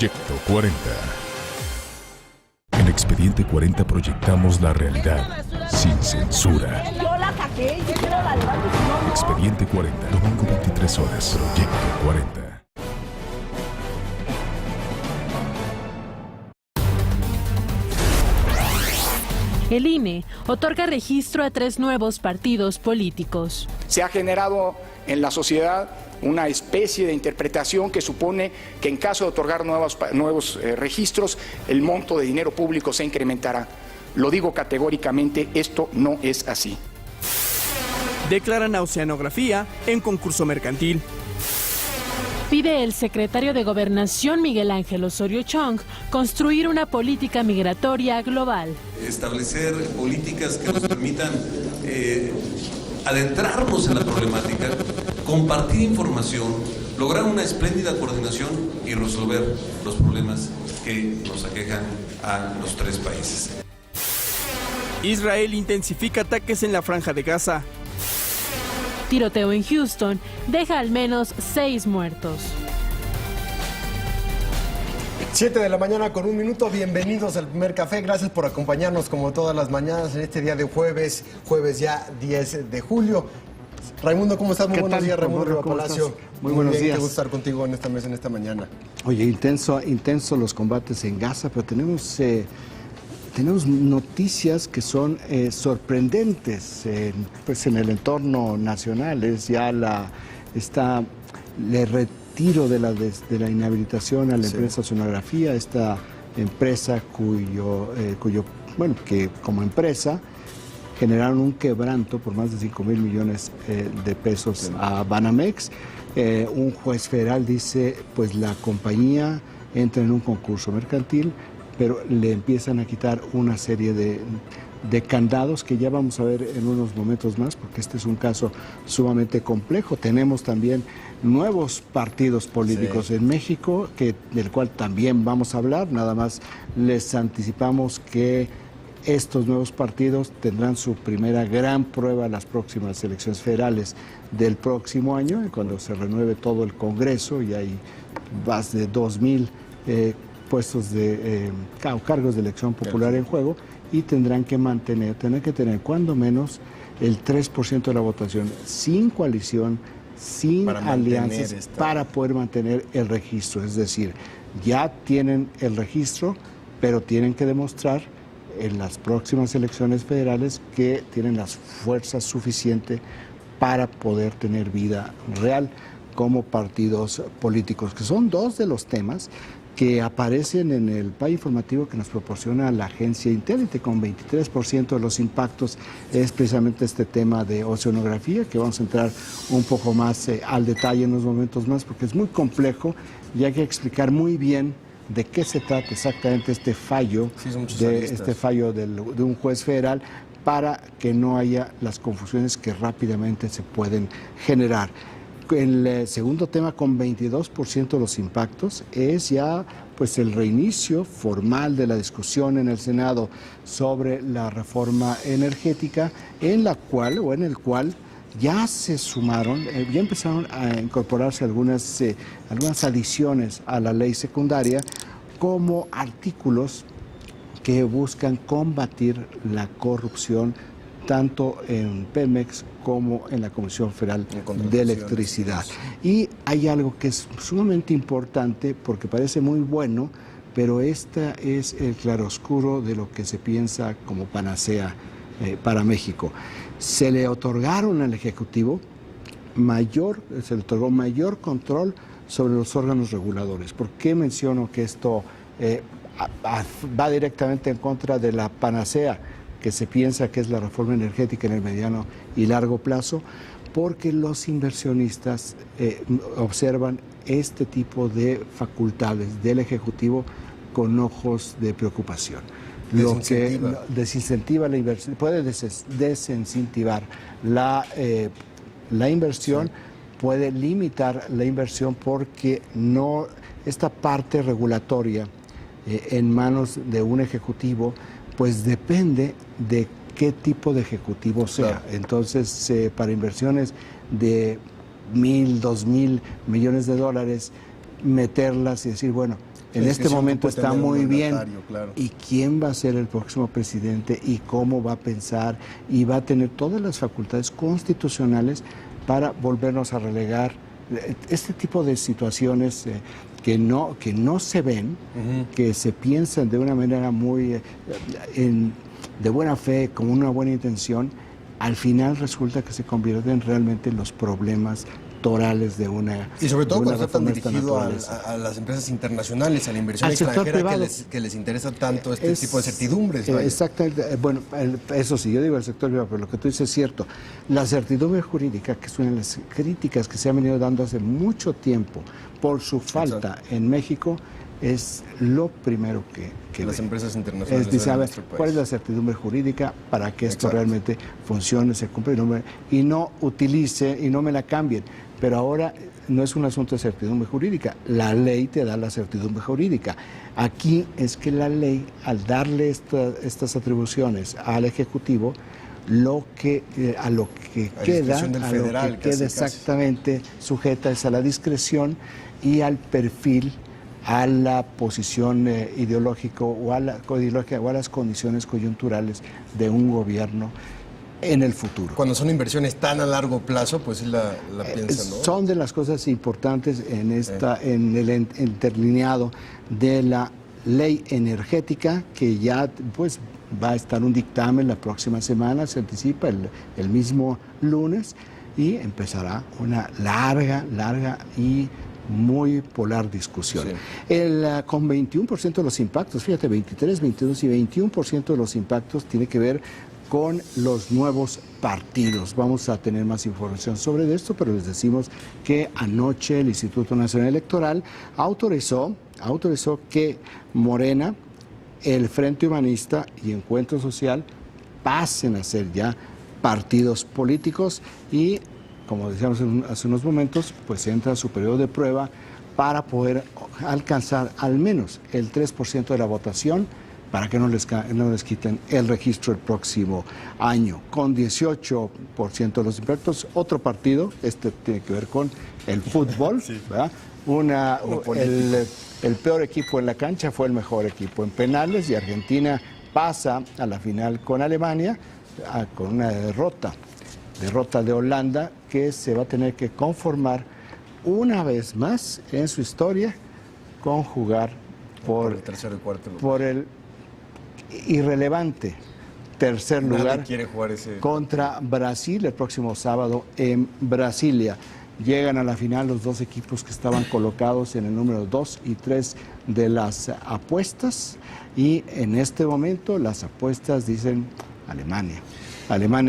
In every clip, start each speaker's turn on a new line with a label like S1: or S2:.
S1: Proyecto 40. En Expediente 40 proyectamos la realidad sin censura.
S2: Yo la saqué, yo quiero la levanto.
S1: Expediente 40, domingo 23 horas. Proyecto 40.
S3: El INE otorga registro a 3 nuevos partidos políticos.
S4: Se ha generado en la sociedad una especie de interpretación que supone que en caso de otorgar nuevos registros, el monto de dinero público se incrementará. Lo digo categóricamente, esto no es así.
S5: Declaran a Oceanografía en concurso mercantil.
S3: Pide el secretario de Gobernación, Miguel Ángel Osorio Chong, construir una política migratoria global.
S6: Establecer políticas que nos permitan adentrarnos en la problemática, compartir información, lograr una espléndida coordinación y resolver los problemas que nos aquejan a los 3 países.
S5: Israel intensifica ataques en la Franja de Gaza.
S3: Tiroteo en Houston deja al menos 6 muertos.
S7: 7 de la mañana con 1 minuto, bienvenidos al Primer Café, gracias por acompañarnos como todas las mañanas en este día de jueves ya 10 de julio. Raimundo, ¿cómo estás? Muy buenos días, Raimundo Riva Palacio.
S8: Muy buenos días.
S7: Qué gusto estar contigo en esta mesa en esta mañana.
S8: Oye, intenso los combates en Gaza, pero tenemos noticias que son sorprendentes en el entorno nacional. Es ya el retiro de la inhabilitación a la empresa Oceanografía, esta empresa que como empresa generaron un quebranto por más de 5,000 millones de pesos a Banamex. Un juez federal dice, pues la compañía entra en un concurso mercantil, pero le empiezan a quitar una serie de candados que ya vamos a ver en unos momentos más, porque este es un caso sumamente complejo. Tenemos también nuevos partidos políticos en México, del cual también vamos a hablar. Nada más les anticipamos que estos nuevos partidos tendrán su primera gran prueba en las próximas elecciones federales del próximo año, cuando se renueve todo el Congreso y hay más de 2,000 puestos de cargos de elección popular en juego, y tendrán que tener cuando menos el 3% de la votación, sin coalición, sin alianzas, para poder mantener el registro. Es decir, ya tienen el registro, pero tienen que demostrar en las próximas elecciones federales que tienen las fuerzas suficientes para poder tener vida real como partidos políticos, que son 2 de los temas que aparecen en el PAI informativo que nos proporciona la agencia Intelite. Con 23% de los impactos es precisamente este tema de Oceanografía, que vamos a entrar un poco más al detalle en unos momentos más, porque es muy complejo y hay que explicar muy bien de qué se trata exactamente este fallo, de un juez federal, para que no haya las confusiones que rápidamente se pueden generar. El segundo tema, con 22% de los impactos, es ya pues el reinicio formal de la discusión en el Senado sobre la reforma energética, en el cual ya se sumaron, ya empezaron a incorporarse algunas adiciones a la ley secundaria, como artículos que buscan combatir la corrupción tanto en Pemex como en la Comisión Federal de Electricidad. Y hay algo que es sumamente importante, porque parece muy bueno, pero esta es el claroscuro de lo que se piensa como panacea para México. Se le otorgaron al Ejecutivo mayor control sobre los órganos reguladores. ¿Por qué menciono que esto va directamente en contra de la panacea que se piensa que es la reforma energética en el mediano y largo plazo? Porque los inversionistas observan este tipo de facultades del Ejecutivo con ojos de preocupación. Lo que desincentiva la inversión, puede desincentivar la inversión, puede limitar la inversión, porque esta parte regulatoria en manos de un ejecutivo, pues depende de qué tipo de ejecutivo sea. Claro. Entonces, para inversiones de 1,000, 2,000 millones de dólares, meterlas y decir, bueno, en este momento está muy bien.
S7: Claro.
S8: ¿Y quién va a ser el próximo presidente? ¿Y cómo va a pensar? Y va a tener todas las facultades constitucionales para volvernos a relegar este tipo de situaciones que no se ven, que se piensan de una manera muy de buena fe, con una buena intención. Al final resulta que se convierten realmente en los problemas torales de una.
S7: Y sobre todo cuando está tan
S8: reforma de esta
S7: dirigido
S8: naturaleza.
S7: a las empresas internacionales, a la inversión
S8: Al sector
S7: extranjera
S8: privado.
S7: que les interesa tanto este tipo de certidumbres. Vaya.
S8: Exactamente. Bueno, eso sí, yo digo el sector privado, pero lo que tú dices es cierto. La certidumbre jurídica, que es una de las críticas que se han venido dando hace mucho tiempo por su falta en México, es lo primero que
S7: las
S8: ven.
S7: empresas internacionales.
S8: Es, dice, a ver,
S7: nuestro país.
S8: ¿cuál es la certidumbre jurídica para que esto
S7: Exacto.
S8: realmente funcione, se cumpla y no utilice y no me la cambien? Pero ahora no es un asunto de certidumbre jurídica, la ley te da la certidumbre jurídica. Aquí es que la ley, al darle estas atribuciones al Ejecutivo, a lo que queda exactamente sujeta es a la discreción y al perfil, a la posición ideológica o a las condiciones coyunturales de un gobierno en el futuro.
S7: Cuando son inversiones tan a largo plazo, pues sí la piensan, ¿no?
S8: Son de las cosas importantes en el interlineado de la ley energética, que ya pues va a estar un dictamen la próxima semana, se anticipa el mismo lunes, y empezará una larga y muy polar discusión. Sí. Con 21% de los impactos, fíjate, 23, 22 y 21% de los impactos tiene que ver con los nuevos partidos. Vamos a tener más información sobre esto, pero les decimos que anoche el Instituto Nacional Electoral autorizó que Morena, el Frente Humanista y Encuentro Social pasen a ser ya partidos políticos y, como decíamos hace unos momentos, pues entra a su periodo de prueba para poder alcanzar al menos el 3% de la votación para que no les quiten el registro el próximo año. Con 18% de los impactos, otro partido, tiene que ver con el fútbol, sí. ¿Verdad? El peor equipo en la cancha fue el mejor equipo en penales, y Argentina pasa a la final con Alemania con una derrota de Holanda, que se va a tener que conformar una vez más en su historia con jugar por
S7: el tercero y cuarto lugar.
S8: Por el irrelevante tercer lugar contra Brasil el próximo sábado en Brasilia. Llegan a la final los dos equipos que estaban colocados en el número 2 y 3 de las apuestas, y en este momento las apuestas dicen Alemania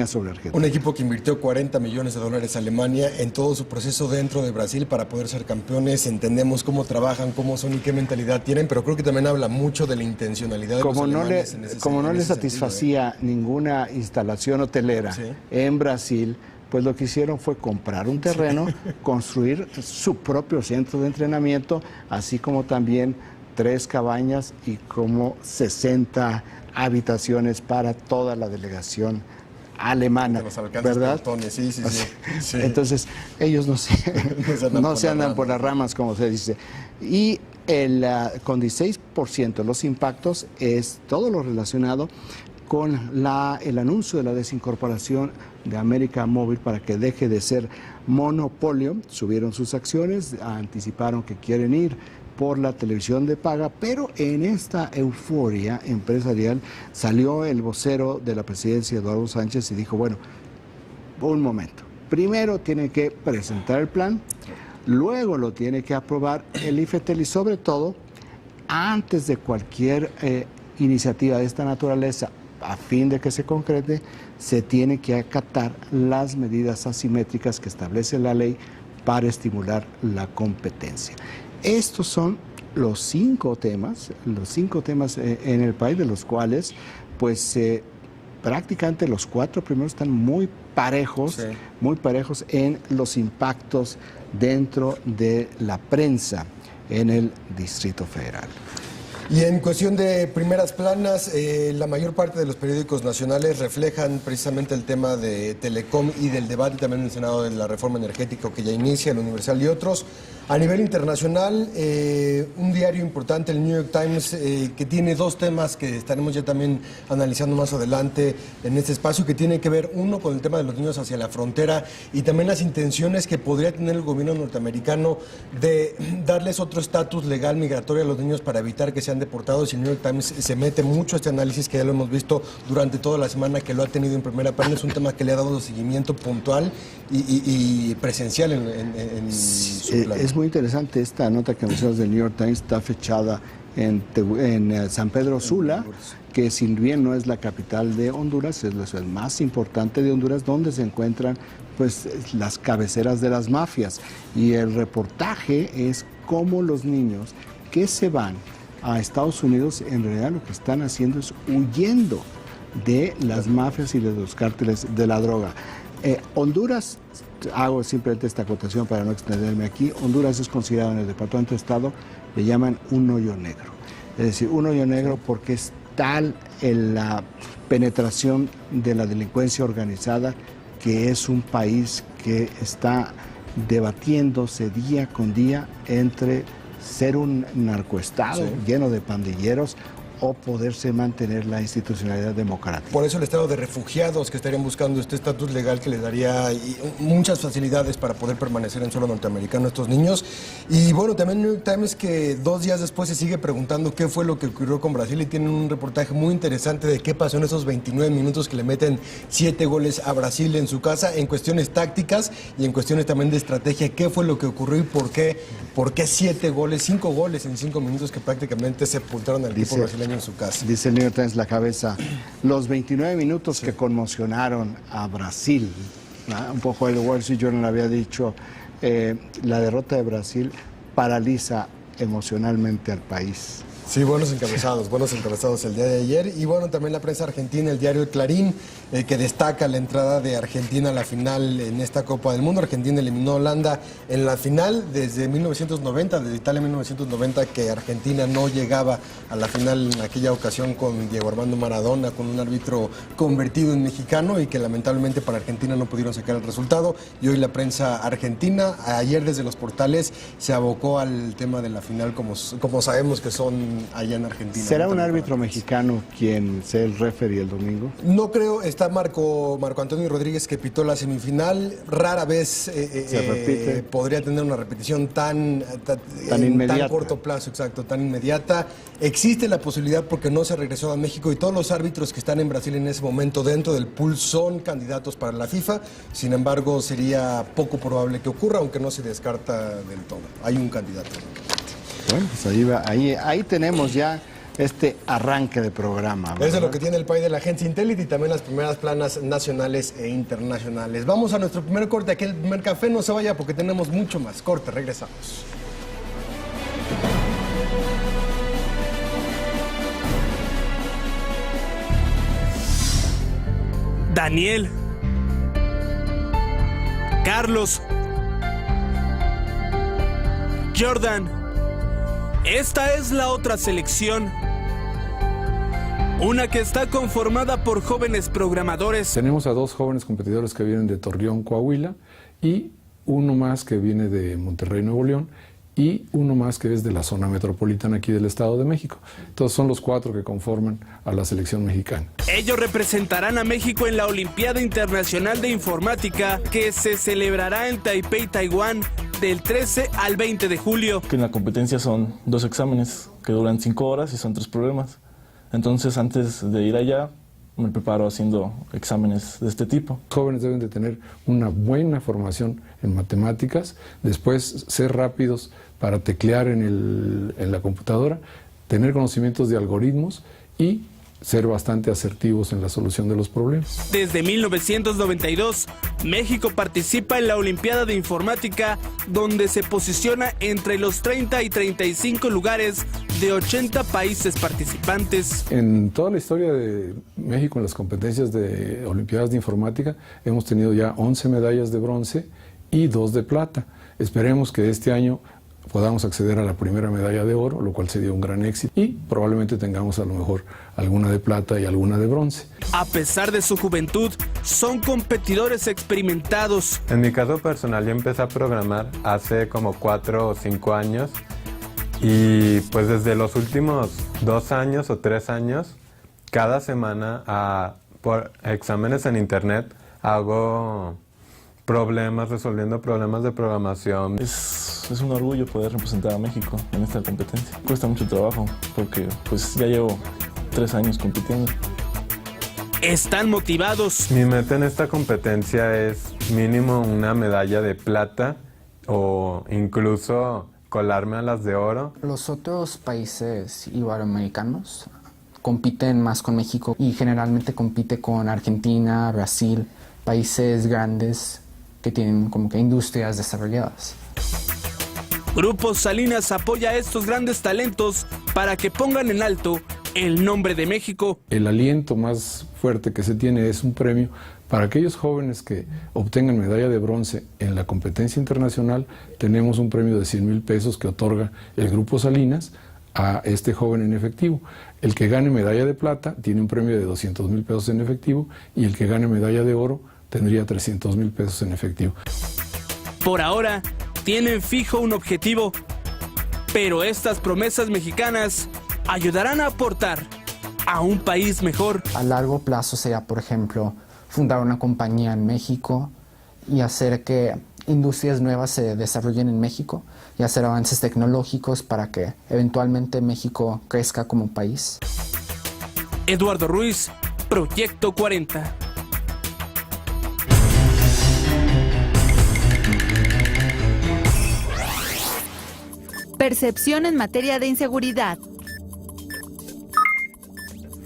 S8: sobre Argentina.
S7: Un equipo que invirtió $40 millones a Alemania en todo su proceso dentro de Brasil para poder ser campeones. Entendemos cómo trabajan, cómo son y qué mentalidad tienen, pero creo que también habla mucho de la intencionalidad de los alemanes.
S8: Como no le satisfacía ninguna instalación hotelera en Brasil, pues lo que hicieron fue comprar un terreno, construir su propio centro de entrenamiento, así como también 3 cabañas y como 60 habitaciones para toda la delegación alemana, ¿verdad?
S7: Sí.
S8: Entonces, ellos no se andan por las ramas, como se dice. Y con 16% los impactos es todo lo relacionado con el anuncio de la desincorporación de América Móvil para que deje de ser monopolio. Subieron sus acciones, anticiparon que quieren ir por la televisión de paga, pero en esta euforia empresarial salió el vocero de la presidencia, Eduardo Sánchez, y dijo, bueno, un momento, primero tiene que presentar el plan, luego lo tiene que aprobar el IFETEL, y sobre todo, antes de cualquier iniciativa de esta naturaleza, a fin de que se concrete, se tiene que acatar las medidas asimétricas que establece la ley para estimular la competencia. Estos son los 5 temas en el país, de los cuales pues prácticamente los 4 primeros están muy parejos en los impactos dentro de la prensa en el Distrito Federal.
S7: Y en cuestión de primeras planas, la mayor parte de los periódicos nacionales reflejan precisamente el tema de Telecom y del debate también en el Senado de la reforma energética que ya inicia, el Universal y otros. A nivel internacional, un diario importante, el New York Times, que tiene dos temas que estaremos ya también analizando más adelante en este espacio, que tiene que ver, uno, con el tema de los niños hacia la frontera y también las intenciones que podría tener el gobierno norteamericano de darles otro estatus legal migratorio a los niños para evitar que sean deportados. Y el New York Times se mete mucho a este análisis, que ya lo hemos visto durante toda la semana, que lo ha tenido en primera página. Es un tema que le ha dado seguimiento puntual y presencial en su plan.
S8: Es muy interesante esta nota que mencionas del New York Times, está fechada en San Pedro Sula, que si bien no es la capital de Honduras, es la ciudad más importante de Honduras, donde se encuentran pues las cabeceras de las mafias. Y el reportaje es cómo los niños que se van a Estados Unidos, en realidad lo que están haciendo es huyendo de las mafias y de los cárteles de la droga. Honduras, hago simplemente esta acotación para no extenderme aquí, Honduras es considerado en el Departamento de Estado, le llaman un hoyo negro. Es decir, un hoyo negro porque es tal la penetración de la delincuencia organizada que es un país que está debatiéndose día con día entre ser un narcoestado lleno de pandilleros o poderse mantener la institucionalidad democrática.
S7: Por eso el estado de refugiados, que estarían buscando este estatus legal que les daría muchas facilidades para poder permanecer en suelo norteamericano a estos niños. Y bueno, también New York Times, que 2 días después se sigue preguntando qué fue lo que ocurrió con Brasil, y tienen un reportaje muy interesante de qué pasó en esos 29 minutos que le meten 7 goles a Brasil en su casa, en cuestiones tácticas y en cuestiones también de estrategia. ¿Qué fue lo que ocurrió y por qué 7 goles, 5 goles en 5 minutos que prácticamente sepultaron al equipo brasileño en su casa?
S8: Dice el New York Times, la cabeza, los 29 minutos que conmocionaron a Brasil, ¿no? Un poco el Wall Street Journal había dicho, la derrota de Brasil paraliza emocionalmente al país.
S7: Sí, buenos encabezados el día de ayer. Y bueno, también la prensa argentina, el diario El Clarín, que destaca la entrada de Argentina a la final en esta Copa del Mundo. Argentina eliminó a Holanda en la final desde 1990, desde Italia 1990, que Argentina no llegaba a la final en aquella ocasión con Diego Armando Maradona, con un árbitro convertido en mexicano, y que lamentablemente para Argentina no pudieron sacar el resultado. Y hoy la prensa argentina, ayer desde los portales, se abocó al tema de la final, como sabemos que son allá en Argentina.
S8: ¿Será un árbitro mexicano quien sea el referee el domingo?
S7: No creo, está Marco Antonio Rodríguez, que pitó la semifinal. Rara vez
S8: se repite.
S7: Podría tener una repetición tan
S8: inmediata.
S7: Tan corto plazo, exacto, tan inmediata. Existe la posibilidad porque no se regresó a México, y todos los árbitros que están en Brasil en ese momento dentro del pool son candidatos para la FIFA. Sin embargo, sería poco probable que ocurra, aunque no se descarta del todo. Hay un candidato.
S8: Bueno, pues ahí tenemos ya este arranque de programa, ¿verdad?
S7: Eso es lo que tiene el país de la agencia Intellit, y también las primeras planas nacionales e internacionales. Vamos a nuestro primer corte, aquí el primer café. No se vaya porque tenemos mucho más. Corte, regresamos.
S5: Daniel, Carlos, Jordan. Esta es la otra selección, una que está conformada por jóvenes programadores.
S9: Tenemos a 2 jóvenes competidores que vienen de Torreón, Coahuila, y uno más que viene de Monterrey, Nuevo León, y uno más que es de la zona metropolitana aquí del Estado de México. Entonces son los 4 que conforman a la selección mexicana.
S5: Ellos representarán a México en la Olimpiada Internacional de Informática, que se celebrará en Taipei, Taiwán, del 13 al 20 de julio.
S10: Que en la competencia son 2 exámenes que duran 5 horas y son 3 problemas. Entonces, antes de ir allá, me preparo haciendo exámenes de este tipo.
S9: Los jóvenes deben de tener una buena formación en matemáticas, después ser rápidos para teclear en la computadora, tener conocimientos de algoritmos y ser bastante asertivos en la solución de los problemas.
S5: Desde 1992, México participa en la Olimpiada de Informática, donde se posiciona entre los 30 y 35 lugares de 80 países participantes.
S9: En toda la historia de México en las competencias de Olimpiadas de Informática hemos tenido ya 11 medallas de bronce y 2 de plata. Esperemos que este año podamos acceder a la primera medalla de oro, lo cual sería un gran éxito, y probablemente tengamos a lo mejor alguna de plata y alguna de bronce.
S5: A pesar de su juventud, son competidores experimentados.
S11: En mi caso personal, yo empecé a programar hace como 4 o 5 años y pues desde los últimos 2 años o 3 años, cada semana por exámenes en internet hago resolviendo problemas de programación.
S10: Es un orgullo poder representar a México en esta competencia. Cuesta mucho trabajo porque pues ya llevo 3 años compitiendo.
S5: Están motivados.
S11: Mi meta en esta competencia es mínimo una medalla de plata o incluso colarme a las de oro.
S12: Los otros países iberoamericanos compiten más con México y generalmente compite con Argentina, Brasil, países grandes que tienen como que industrias desarrolladas.
S5: Grupo Salinas apoya a estos grandes talentos para que pongan en alto el nombre de México.
S9: El aliento más fuerte que se tiene es un premio para aquellos jóvenes que obtengan medalla de bronce en la competencia internacional. Tenemos un premio de 100,000 pesos que otorga el Grupo Salinas a este joven en efectivo. El que gane medalla de plata tiene un premio de 200,000 pesos en efectivo y el que gane medalla de oro tendría 300,000 pesos en efectivo.
S5: Por ahora, tienen fijo un objetivo, pero estas promesas mexicanas ayudarán a aportar a un país mejor.
S12: A largo plazo sería, por ejemplo, fundar una compañía en México y hacer que industrias nuevas se desarrollen en México y hacer avances tecnológicos para que eventualmente México crezca como país.
S5: Eduardo Ruiz, Proyecto 40.
S13: Percepción en materia de inseguridad.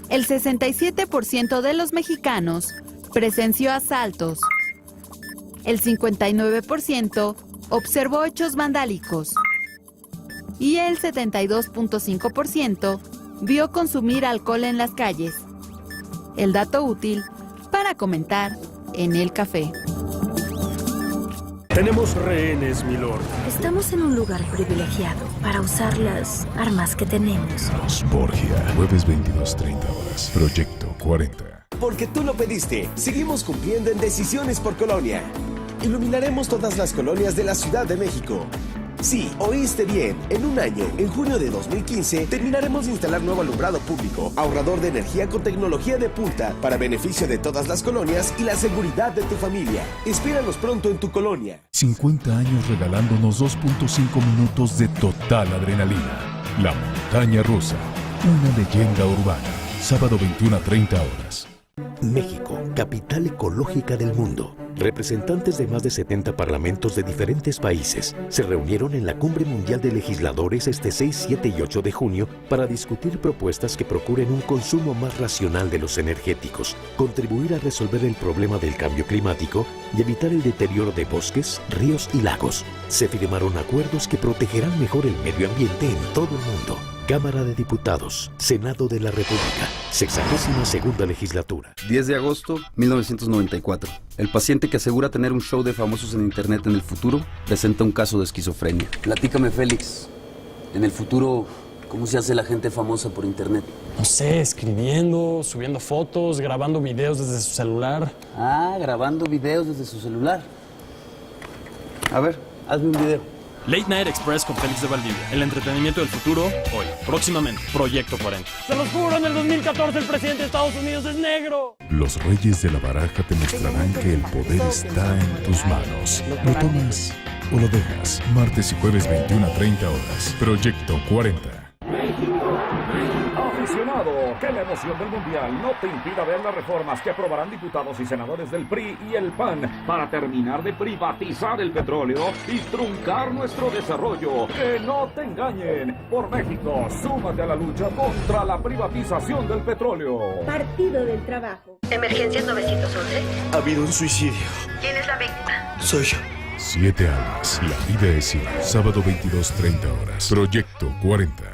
S13: El 67% de los mexicanos presenció asaltos. El 59% observó hechos vandálicos. Y el 72.5% vio consumir alcohol en las calles. El dato útil para comentar en el café.
S14: Tenemos rehenes, milord.
S15: Estamos en un lugar privilegiado para usar las armas que tenemos.
S1: Borgia, jueves 22:30 horas. Proyecto 40.
S16: Porque tú lo pediste, seguimos cumpliendo en Decisiones por Colonia. Iluminaremos todas las colonias de la Ciudad de México. Sí, oíste bien. En un año, en junio de 2015, terminaremos de instalar nuevo alumbrado público, ahorrador de energía con tecnología de punta, para beneficio de todas las colonias y la seguridad de tu familia. Espéranos pronto en tu colonia.
S1: 50 años regalándonos 2.5 minutos de total adrenalina. La montaña rusa, una leyenda urbana. Sábado 21:30 horas.
S17: México, capital ecológica del mundo. Representantes de más de 70 parlamentos de diferentes países se reunieron en la Cumbre Mundial de Legisladores este 6, 7 y 8 de junio para discutir propuestas que procuren un consumo más racional de los energéticos, contribuir a resolver el problema del cambio climático y evitar el deterioro de bosques, ríos y lagos. Se firmaron acuerdos que protegerán mejor el medio ambiente en todo el mundo. Cámara de Diputados, Senado de la República, 62ª legislatura.
S18: 10 de agosto, 1994. El paciente que asegura tener un show de famosos en internet en el futuro presenta un caso de esquizofrenia.
S19: Platícame, Félix. En el futuro, ¿cómo se hace la gente famosa por internet?
S20: No sé, escribiendo, subiendo fotos, grabando videos desde su celular.
S19: Ah, grabando videos desde su celular. A ver, hazme un video.
S20: Late Night Express con Félix de Valdivia. El entretenimiento del futuro, hoy. Próximamente, Proyecto 40. Se los juro, en el 2014 el presidente de Estados Unidos es negro.
S1: Los reyes de la baraja te mostrarán que el poder está en tus manos. ¿Lo tomas o lo dejas? Martes y jueves 21:30 horas. Proyecto 40.
S21: Aficionado, que la emoción del Mundial no te impida ver las reformas que aprobarán diputados y senadores del PRI y el PAN para terminar de privatizar el petróleo y truncar nuestro desarrollo. ¡Que no te engañen! Por México, súmate a la lucha contra la privatización del petróleo.
S22: Partido del Trabajo.
S15: Emergencias 911.
S21: Ha habido un suicidio.
S15: ¿Quién es la víctima?
S21: Soy yo.
S1: 7 almas. La vida es cine. Sábado 22:30 horas. Proyecto 40.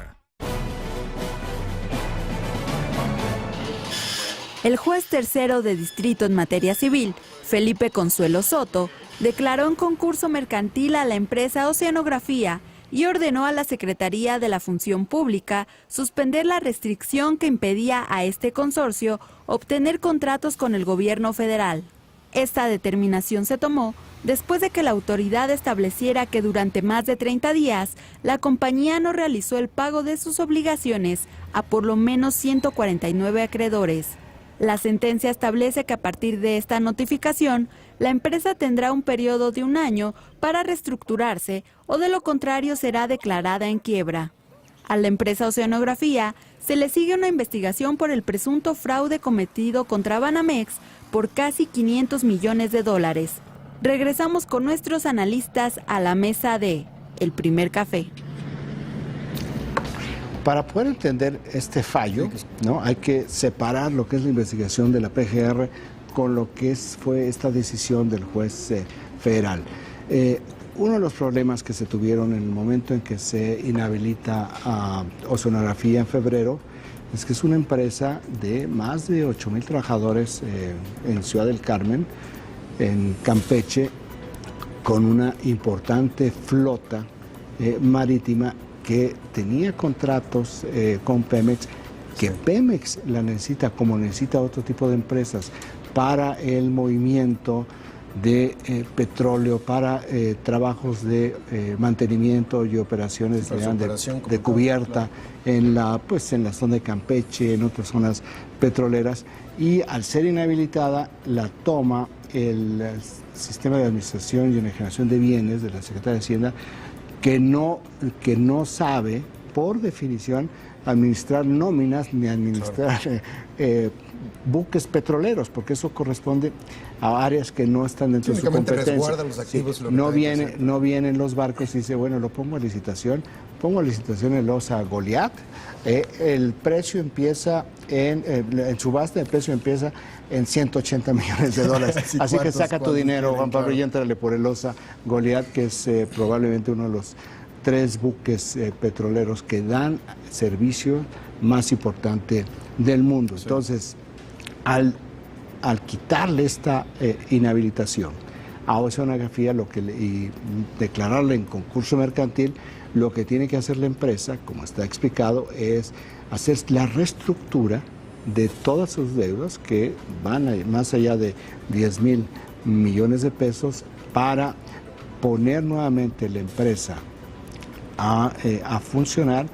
S13: El juez tercero de distrito en materia civil, Felipe Consuelo Soto, declaró en concurso mercantil a la empresa Oceanografía y ordenó a la Secretaría de la Función Pública suspender la restricción que impedía a este consorcio obtener contratos con el gobierno federal. Esta determinación se tomó después de que la autoridad estableciera que durante más de 30 días la compañía no realizó el pago de sus obligaciones a por lo menos 149 acreedores. La sentencia establece que a partir de esta notificación, la empresa tendrá un periodo de 1 año para reestructurarse o de lo contrario será declarada en quiebra. A la empresa Oceanografía se le sigue una investigación por el presunto fraude cometido contra Banamex por casi $500 millones. Regresamos con nuestros analistas a la mesa de El Primer Café.
S8: Para poder entender este fallo, ¿no?, hay que separar lo que es la investigación de la PGR con lo que fue esta decisión del juez federal. Uno de los problemas que se tuvieron en el momento en que se inhabilita a Oceanografía en febrero es que es una empresa de más de 8,000 trabajadores en Ciudad del Carmen, en Campeche, con una importante flota marítima que tenía contratos con Pemex, que Pemex la necesita como necesita otro tipo de empresas para el movimiento de petróleo, para trabajos de mantenimiento y operaciones de cubierta en la zona de Campeche, en otras zonas petroleras, y al ser inhabilitada la toma el Sistema de Administración y Enajenación de Bienes de la Secretaría de Hacienda, que no sabe, por definición, administrar nóminas ni administrar buques petroleros, porque eso corresponde a áreas que no están dentro de su competencia.
S7: Los activos,
S8: no vienen los barcos y dice, bueno, lo pongo a licitación el Osa Goliat, el precio empieza en subasta, el precio empieza en $180 millones. Así que saca tu dinero, Juan Pablo, y éntrale por el Osa Goliat, que es probablemente uno de los 3 buques petroleros que dan servicio más importante del mundo. Entonces, al quitarle esta inhabilitación a Oceanografía y declararla en concurso mercantil, lo que tiene que hacer la empresa, como está explicado, es hacer la reestructura de todas sus deudas, que van más allá de $10,000 millones, para poner nuevamente la empresa a funcionar,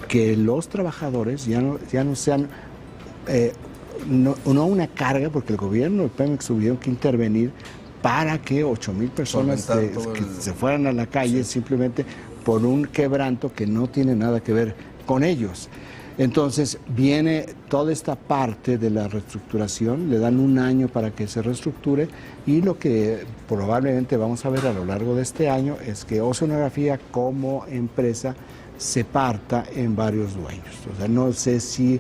S8: que los trabajadores ya no sean no una carga, porque el gobierno de Pemex tuvieron que intervenir para que 8,000 personas que se fueran a la calle simplemente por un quebranto que no tiene nada que ver con ellos. Entonces viene toda esta parte de la reestructuración, le dan 1 año para que se reestructure, y lo que probablemente vamos a ver a lo largo de este año es que Oceanografía como empresa se parta en varios dueños. O sea, no sé si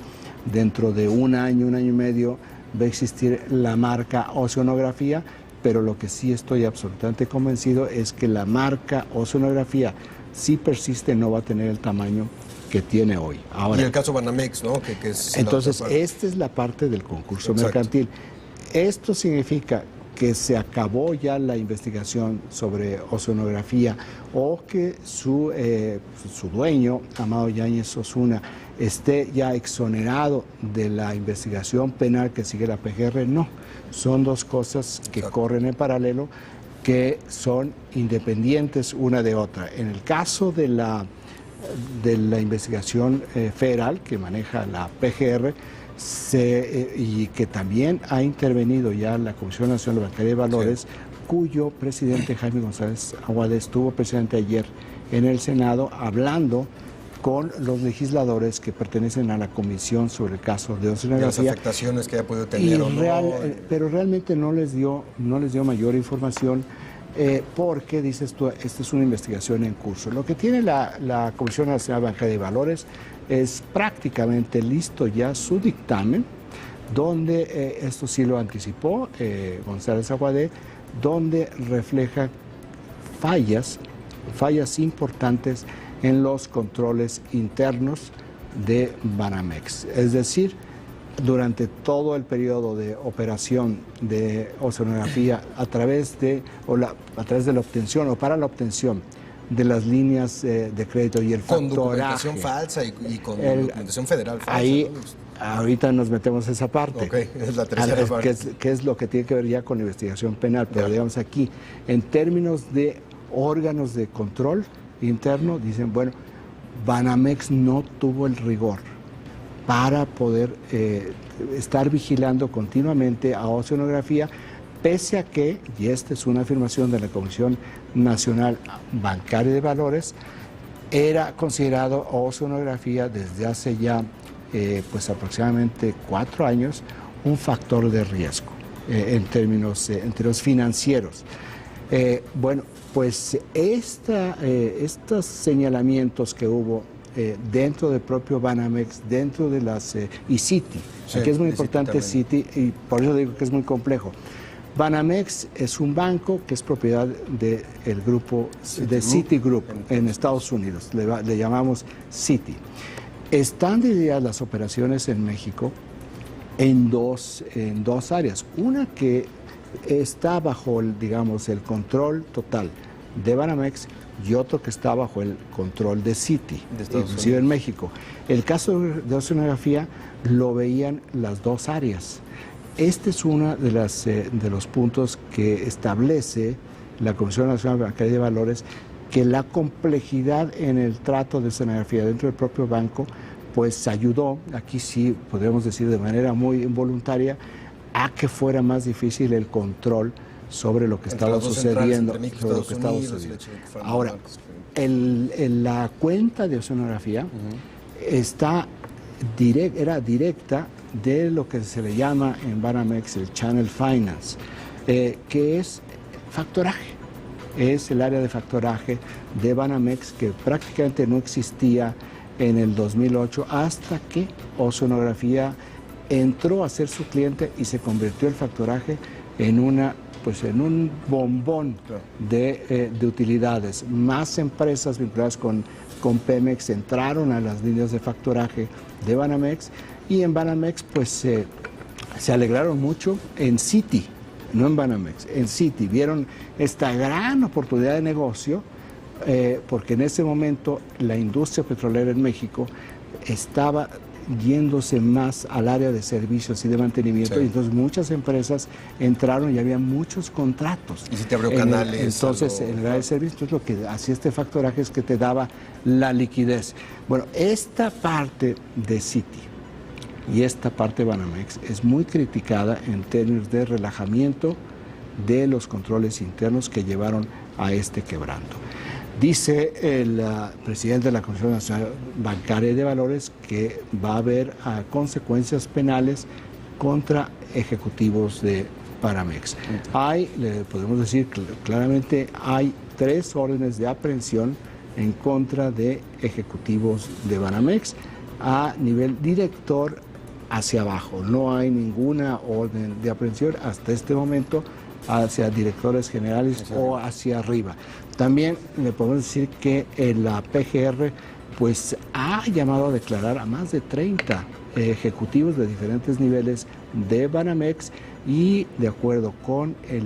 S8: dentro de 1 año, 1 año y medio va a existir la marca Oceanografía, pero lo que sí estoy absolutamente convencido es que la marca Oceanografía, si persiste, no va a tener el tamaño que tiene hoy. Ahora,
S7: y el caso Banamex, ¿no? Que es
S8: entonces, esta es la parte del concurso mercantil. Esto significa que se acabó ya la investigación sobre Oceanografía, o que su dueño, Amado Yáñez Osuna, esté ya exonerado de la investigación penal que sigue la PGR. No, son 2 cosas que corren en paralelo, que son independientes una de otra. En el caso de la investigación federal que maneja la PGR, y que también ha intervenido ya la Comisión Nacional de Bancaria y Valores, cuyo presidente Jaime González Aguade estuvo presente ayer en el Senado hablando con los legisladores que pertenecen a la comisión sobre el caso de Oceanografía.
S7: Las afectaciones que haya podido tener o no.
S8: Pero realmente no les dio mayor información, porque, dices tú, esta es una investigación en curso. Lo que tiene la Comisión Nacional de Bancaria y Valores es prácticamente listo ya su dictamen, donde, esto sí lo anticipó González Aguade, donde refleja fallas importantes en los controles internos de Banamex. Es decir, durante todo el periodo de operación de Oceanografía, a través de la obtención o para la obtención de las líneas de crédito y el
S7: con
S8: factoraje.
S7: Documentación falsa y con documentación federal falsa.
S8: Ahí,
S7: ¿no?
S8: ahorita nos metemos a esa parte.
S7: Ok, es la tercera parte.
S8: Que es lo que tiene que ver ya con investigación penal. Pero digamos aquí, en términos de órganos de control interno, dicen, bueno, Banamex no tuvo el rigor para poder estar vigilando continuamente a Oceanografía, pese a que, y esta es una afirmación de la Comisión Nacional Bancaria de Valores, era considerado Oceanografía desde hace ya pues aproximadamente 4 años un factor de riesgo en términos financieros. Bueno, pues estos señalamientos que hubo dentro del propio Banamex, dentro de las y Citi,
S7: sí,
S8: aquí es muy importante Citi, y por eso digo que es muy complejo. Banamex es un banco que es propiedad del grupo de Citigroup en Estados Unidos, le llamamos Citi. Están divididas las operaciones en México en dos áreas. Una que está bajo digamos, el control total de Banamex y otro que está bajo el control de Citi, inclusive en México. El caso de Oceanografía lo veían las dos áreas. Este es uno de los puntos que establece la Comisión Nacional Bancaria de Valores, que la complejidad en el trato de Oceanografía dentro del propio banco, pues ayudó, aquí sí podríamos decir de manera muy involuntaria, a que fuera más difícil el control sobre lo que estaba sucediendo. Ahora, la cuenta de Oceanografía era directa de lo que se le llama en Banamex el Channel Finance, que es factoraje. Es el área de factoraje de Banamex que prácticamente no existía en el 2008 hasta que Oceanografía entró a ser su cliente y se convirtió el factoraje en un bombón de utilidades. Más empresas vinculadas con Pemex entraron a las líneas de factoraje de Banamex, y en Banamex pues se alegraron mucho en Citi, no en Banamex, en Citi. Vieron esta gran oportunidad de negocio porque en ese momento la industria petrolera en México estaba yéndose más al área de servicios y de mantenimiento, y entonces muchas empresas entraron y había muchos contratos.
S7: Y si te abrió canales.
S8: Entonces, en el área de servicios, entonces lo que hacía este factoraje es que te daba la liquidez. Bueno, esta parte de Citi y esta parte de Banamex es muy criticada en términos de relajamiento de los controles internos que llevaron a este quebranto. Dice el presidente de la Comisión Nacional Bancaria de Valores que va a haber consecuencias penales contra ejecutivos de Banamex. Podemos decir claramente, hay 3 órdenes de aprehensión en contra de ejecutivos de Banamex a nivel director hacia abajo. No hay ninguna orden de aprehensión hasta este momento hacia directores generales o hacia arriba. También le podemos decir que la PGR pues ha llamado a declarar a más de 30 ejecutivos de diferentes niveles de Banamex, y de acuerdo con el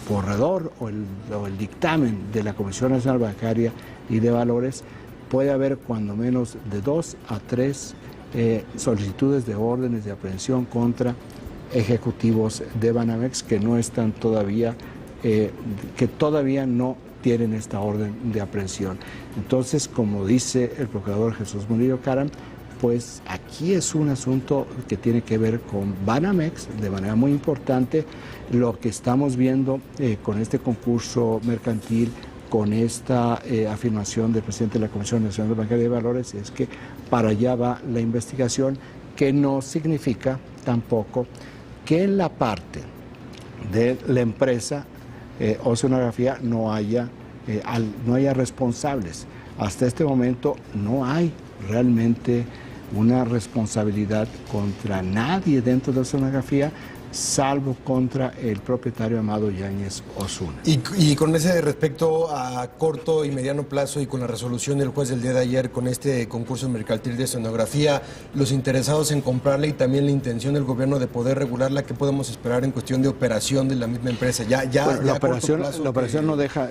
S8: borrador o el dictamen de la Comisión Nacional Bancaria y de Valores, puede haber cuando menos de 2 a 3 solicitudes de órdenes de aprehensión contra ejecutivos de Banamex que no están todavía, que todavía no tienen esta orden de aprehensión. Entonces, como dice el procurador Jesús Murillo Caram, pues aquí es un asunto que tiene que ver con Banamex de manera muy importante. Lo que estamos viendo con este concurso mercantil, con esta afirmación del presidente de la Comisión Nacional Bancaria de Valores, es que para allá va la investigación, que no significa tampoco que en la parte de la empresa Oceanografía no haya responsables. Hasta este momento no hay realmente una responsabilidad contra nadie dentro de Oceanografía, salvo contra el propietario Amado Yáñez Osuna.
S7: Y con ese respecto a corto y mediano plazo y con la resolución del juez del día de ayer con este concurso mercantil de escenografía, los interesados en comprarla y también la intención del gobierno de poder regularla, ¿qué podemos esperar en cuestión de operación de la misma empresa?
S8: La operación no deja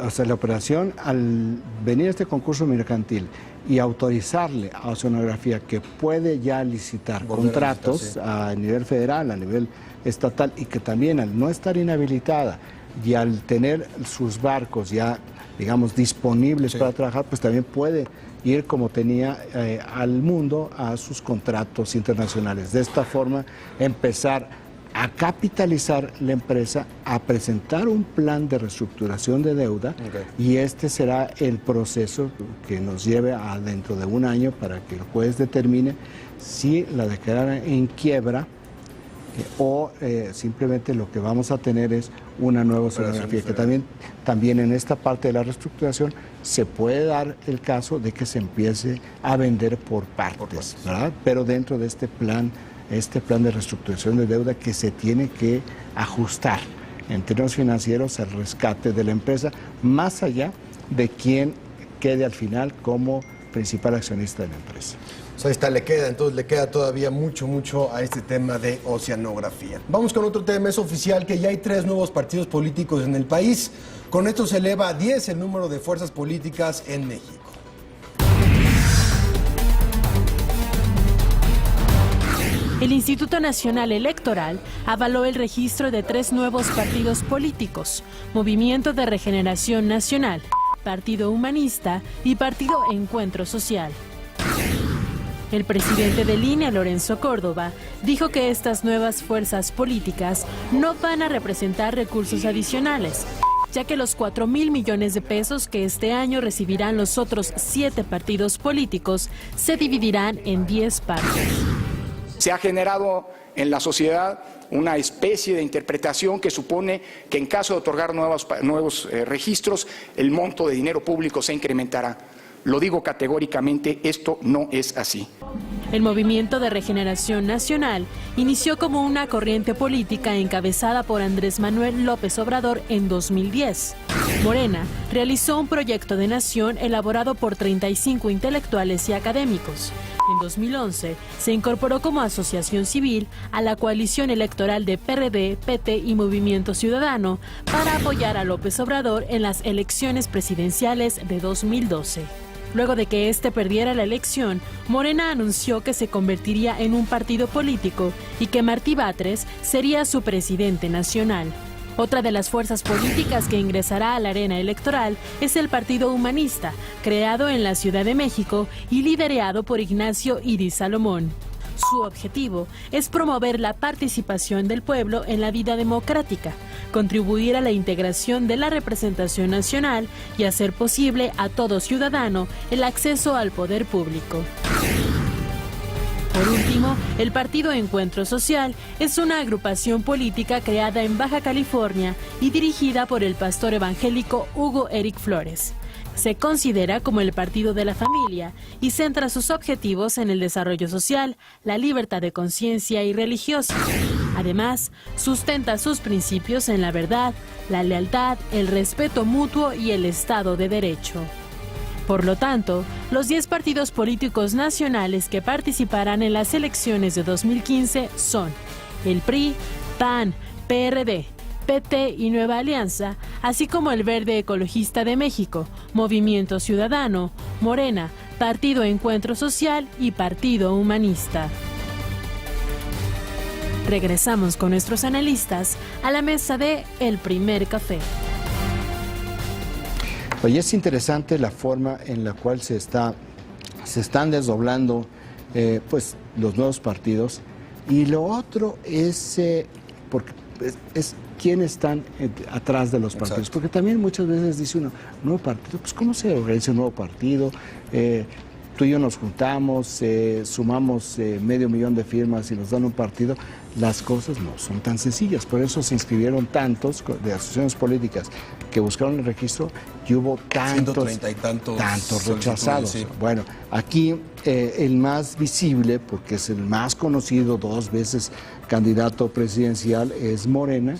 S8: o sea, la operación, al venir este concurso mercantil y autorizarle a Oceanografía que puede ya licitar contratos a nivel federal, a nivel estatal, y que también al no estar inhabilitada y al tener sus barcos ya, digamos, disponibles para trabajar, pues también puede ir como tenía al mundo a sus contratos internacionales. De esta forma, empezar a capitalizar la empresa, a presentar un plan de reestructuración de deuda, y este será el proceso que nos lleve a dentro de un año para que el juez determine si la declarará en quiebra o simplemente lo que vamos a tener es una nueva escenografía, que también en esta parte de la reestructuración se puede dar el caso de que se empiece a vender por partes, ¿verdad? Pero dentro de este plan de reestructuración de deuda que se tiene que ajustar en términos financieros al rescate de la empresa, más allá de quién quede al final como principal accionista de la empresa.
S7: Pues ahí está, le queda todavía mucho a este tema de oceanografía. Vamos con otro tema. Es oficial que ya hay 3 nuevos partidos políticos en el país. Con esto se eleva a 10 el número de fuerzas políticas en México.
S3: El Instituto Nacional Electoral avaló el registro de 3 nuevos partidos políticos: Movimiento de Regeneración Nacional, Partido Humanista y Partido Encuentro Social. El presidente del INE, Lorenzo Córdoba, dijo que estas nuevas fuerzas políticas no van a representar recursos adicionales, ya que los 4,000 millones de pesos que este año recibirán los otros 7 partidos políticos se dividirán en 10 partes.
S2: Se ha generado en la sociedad una especie de interpretación que supone que en caso de otorgar nuevos registros, el monto de dinero público se incrementará. Lo digo categóricamente, esto no es así.
S3: El Movimiento de Regeneración Nacional inició como una corriente política encabezada por Andrés Manuel López Obrador en 2010. Morena realizó un proyecto de nación elaborado por 35 intelectuales y académicos. En 2011 se incorporó como asociación civil a la coalición electoral de PRD, PT y Movimiento Ciudadano para apoyar a López Obrador en las elecciones presidenciales de 2012. Luego de que éste perdiera la elección, Morena anunció que se convertiría en un partido político y que Martí Batres sería su presidente nacional. Otra de las fuerzas políticas que ingresará a la arena electoral es el Partido Humanista, creado en la Ciudad de México y liderado por Ignacio Iris Salomón. Su objetivo es promover la participación del pueblo en la vida democrática, contribuir a la integración de la representación nacional y hacer posible a todo ciudadano el acceso al poder público. Por último, el Partido Encuentro Social es una agrupación política creada en Baja California y dirigida por el pastor evangélico Hugo Eric Flores. Se considera como el partido de la familia y centra sus objetivos en el desarrollo social, la libertad de conciencia y religiosa. Además, sustenta sus principios en la verdad, la lealtad, el respeto mutuo y el Estado de Derecho. Por lo tanto, los 10 partidos políticos nacionales que participarán en las elecciones de 2015 son el PRI, PAN, PRD, PT y Nueva Alianza, así como el Verde Ecologista de México, Movimiento Ciudadano, Morena, Partido Encuentro Social y Partido Humanista. Regresamos con nuestros analistas a la mesa de El Primer Café.
S8: Oye, es interesante la forma en la cual se están desdoblando pues los nuevos partidos, y lo otro es porque es quiénes están atrás de los partidos. Exacto. Porque también muchas veces dice uno, nuevo partido, pues ¿cómo se organiza un nuevo partido? tú y yo nos juntamos, sumamos 500,000 de firmas y nos dan un partido, las cosas no son tan sencillas. Por eso se inscribieron tantos de asociaciones políticas que buscaron el registro y hubo tantos
S7: 130 y tantos
S8: rechazados.
S7: Sí.
S8: Bueno, aquí el más visible, porque es el más conocido, 2 veces candidato presidencial, es Morena,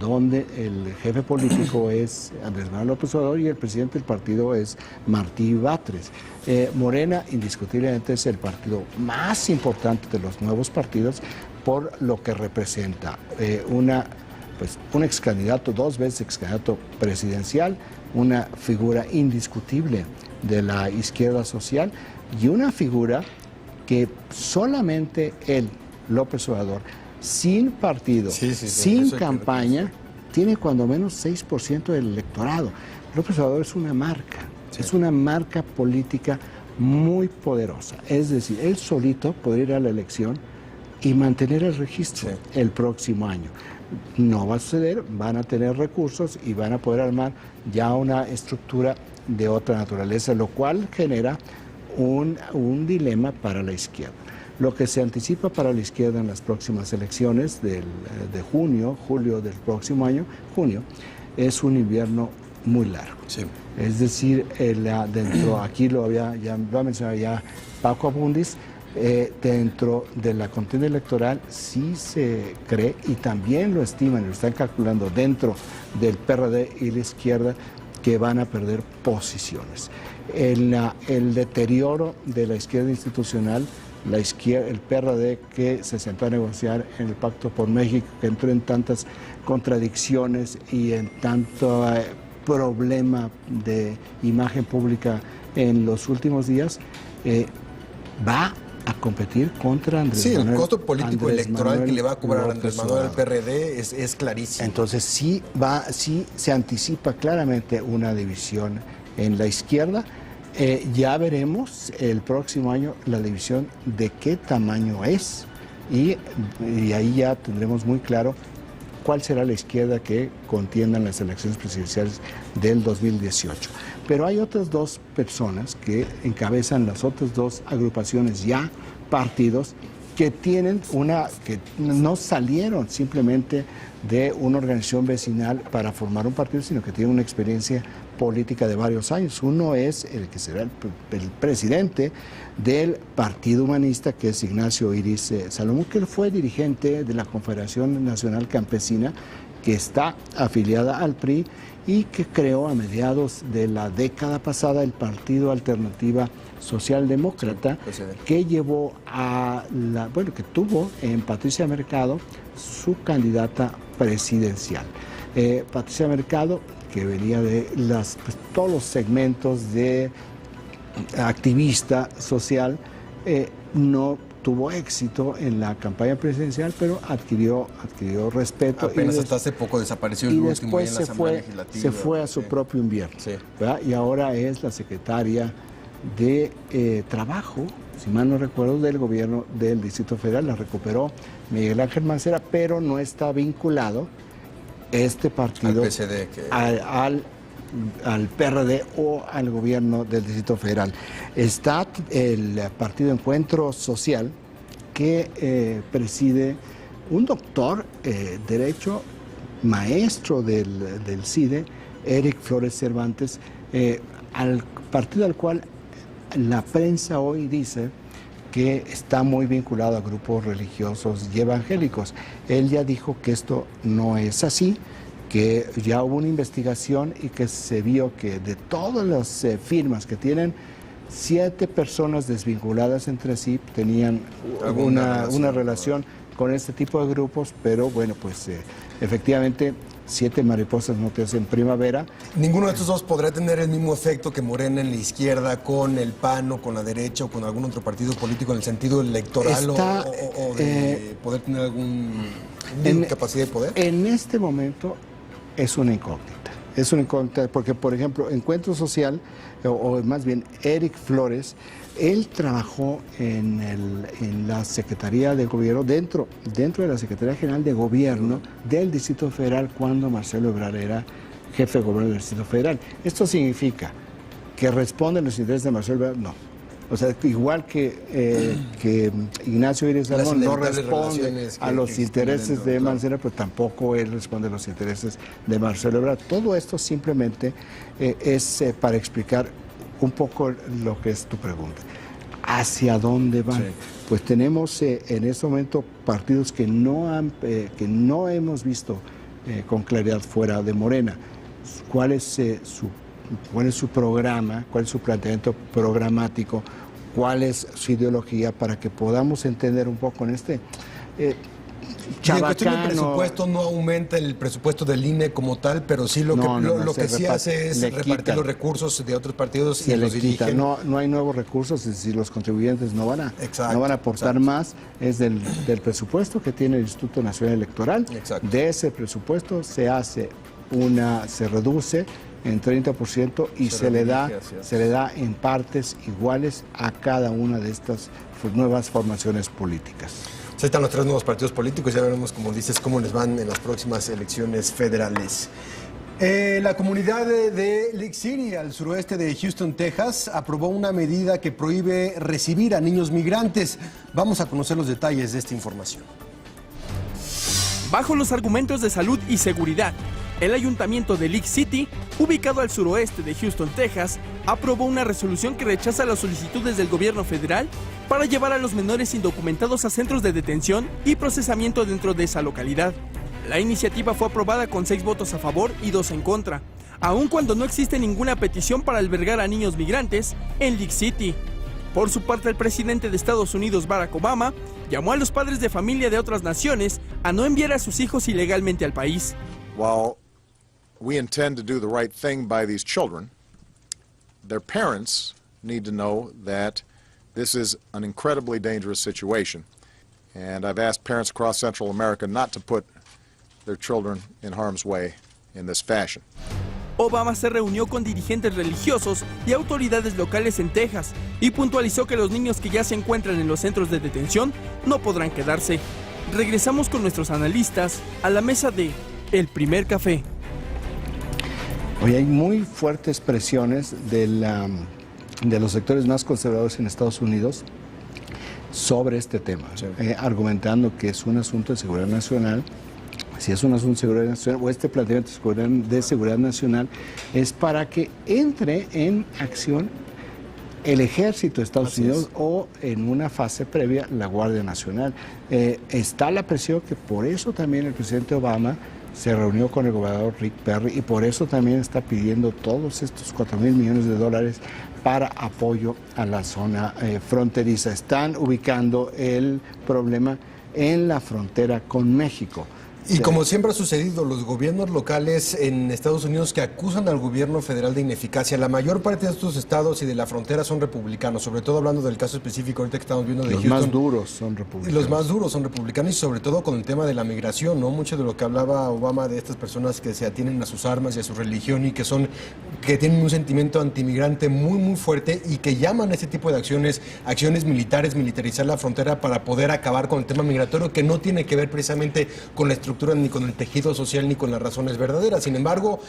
S8: donde el jefe político es Andrés Manuel López Obrador y el presidente del partido es Martí Batres. Morena indiscutiblemente es el partido más importante de los nuevos partidos por lo que representa un ex candidato, 2 veces ex candidato presidencial, una figura indiscutible de la izquierda social y una figura que solamente él, López Obrador, sin partido, sin campaña, tiene cuando menos 6% del electorado. López Obrador es una marca, es una marca política muy poderosa. Es decir, él solito podría ir a la elección y mantener el registro el próximo año. No va a suceder, van a tener recursos y van a poder armar ya una estructura de otra naturaleza, lo cual genera un dilema para la izquierda. Lo que se anticipa para la izquierda en las próximas elecciones de julio del próximo año, junio, es un invierno muy largo. Es decir, aquí lo ha mencionado ya Paco Abundis, dentro de la contienda electoral sí se cree y también lo estiman y lo están calculando dentro del PRD y la izquierda que van a perder posiciones. El deterioro de la izquierda institucional, el PRD que se sentó a negociar en el Pacto por México, que entró en tantas contradicciones y en tanto problema de imagen pública en los últimos días, va a competir contra Andrés Manuel.
S7: Sí, el costo político electoral que le va a cobrar Andrés Manuel al PRD es clarísimo.
S8: Entonces sí se anticipa claramente una división en la izquierda. Ya veremos el próximo año la división de qué tamaño es y ahí ya tendremos muy claro cuál será la izquierda que contienda en las elecciones presidenciales del 2018. Pero hay otras 2 personas que encabezan las otras 2 agrupaciones ya, partidos, que que no salieron simplemente de una organización vecinal para formar un partido, sino que tienen una experiencia política de varios años. Uno es el que será el presidente del Partido Humanista, que es Ignacio Iris Salomón, que fue dirigente de la Confederación Nacional Campesina, que está afiliada al PRI y que creó a mediados de la década pasada el Partido Alternativa Socialdemócrata, que llevó que tuvo en Patricia Mercado su candidata presidencial. Patricia Mercado, que venía de todos los segmentos de activista social, no tuvo éxito en la campaña presidencial, pero adquirió respeto.
S7: Apenas hasta hace poco desapareció el último día en la Asamblea Legislativa.
S8: Se fue a su propio invierno. Y ahora es la secretaria de Trabajo, si mal no recuerdo, del gobierno del Distrito Federal. La recuperó Miguel Ángel Mancera, pero no está vinculado este partido
S7: al PSD,
S8: al PRD o al gobierno del Distrito Federal. Está el Partido Encuentro Social, que preside un doctor derecho, maestro del CIDE, Eric Flores Cervantes, al partido al cual la prensa hoy dice que está muy vinculado a grupos religiosos y evangélicos. Él ya dijo que esto no es así, que ya hubo una investigación y que se vio que de todas las firmas que tienen, 7 personas desvinculadas entre sí tenían una relación con este tipo de grupos, pero bueno, pues efectivamente 7 mariposas no te hacen primavera.
S7: Ninguno de estos 2 podrá tener el mismo efecto que Morena en la izquierda, con el PAN o con la derecha o con algún otro partido político en el sentido electoral o de poder tener alguna capacidad de poder.
S8: En este momento es una incógnita. Es una incógnita porque, por ejemplo, Encuentro Social, o más bien Eric Flores, él trabajó en la Secretaría de Gobierno, dentro de la Secretaría General de Gobierno del Distrito Federal cuando Marcelo Ebrard era jefe de gobierno del Distrito Federal. ¿Esto significa que responde a los intereses de Marcelo Ebrard? No. O sea, igual que Ignacio Iris Salmón no responde a los intereses de Mancera, pero tampoco él responde a los intereses de Marcelo Ebrard. Todo esto simplemente es para explicar un poco lo que es tu pregunta. ¿Hacia dónde van? Sí. Pues tenemos en este momento partidos que no hemos visto con claridad fuera de Morena. ¿Cuál es su programa? ¿Cuál es su planteamiento programático? ¿Cuál es su ideología? Para que podamos entender un poco en este
S7: chabacano. En cuestión del presupuesto no aumenta el presupuesto del INE como tal, pero sí lo que sí hace es repartir los recursos de otros partidos y los dirigen.
S8: No hay nuevos recursos, es decir, los contribuyentes no van a aportar más, es del presupuesto que tiene el Instituto Nacional Electoral. Exacto. De ese presupuesto se reduce en 30% y se le da en partes iguales a cada una de estas nuevas formaciones políticas.
S7: Ahí están los 3 nuevos partidos políticos, ya veremos, como dices, cómo les van en las próximas elecciones federales. La comunidad de League City, al suroeste de Houston, Texas, aprobó una medida que prohíbe recibir a niños migrantes. Vamos a conocer los detalles de esta información.
S4: Bajo los argumentos de salud y seguridad, el ayuntamiento de League City, ubicado al suroeste de Houston, Texas, aprobó una resolución que rechaza las solicitudes del gobierno federal para llevar a los menores indocumentados a centros de detención y procesamiento dentro de esa localidad. La iniciativa fue aprobada con 6 votos a favor y 2 en contra, aun cuando no existe ninguna petición para albergar a niños migrantes en League City. Por su parte, el presidente de Estados Unidos, Barack Obama, llamó a los padres de familia de otras naciones a no enviar a sus hijos ilegalmente al país.
S6: While we intend to do the right thing by these children, their parents need to know that this is an incredibly dangerous situation. And I've asked parents across Central America not to put their children in harm's way in this fashion.
S4: Obama se reunió con dirigentes religiosos y autoridades locales en Texas y puntualizó que los niños que ya se encuentran en los centros de detención no podrán quedarse. Regresamos con nuestros analistas a la mesa de El Primer Café.
S8: Hoy hay muy fuertes presiones de los sectores más conservadores en Estados Unidos sobre este tema, sí. Argumentando que es un asunto de seguridad nacional. Si es un asunto de seguridad nacional o este planteamiento de seguridad nacional es para que entre en acción el ejército de Estados Unidos o en una fase previa la Guardia Nacional. Está la presión que por eso también el presidente Obama se reunió con el gobernador Rick Perry y por eso también está pidiendo todos estos $4,000 millones para apoyo a la zona fronteriza. Están ubicando el problema en la frontera con México.
S7: Y como siempre ha sucedido, los gobiernos locales en Estados Unidos que acusan al gobierno federal de ineficacia, la mayor parte de estos estados y de la frontera son republicanos, sobre todo hablando del caso específico ahorita que estamos viendo de Houston.
S8: Los más duros son republicanos.
S7: Los más duros son republicanos y sobre todo con el tema de la migración, ¿no? Mucho de lo que hablaba Obama de estas personas que se atienen a sus armas y a su religión y que tienen un sentimiento antimigrante muy, muy fuerte y que llaman a este tipo de acciones militares, militarizar la frontera para poder acabar con el tema migratorio que no tiene que ver precisamente con la estructura ni con el tejido social ni con las razones verdaderas. Sin embargo,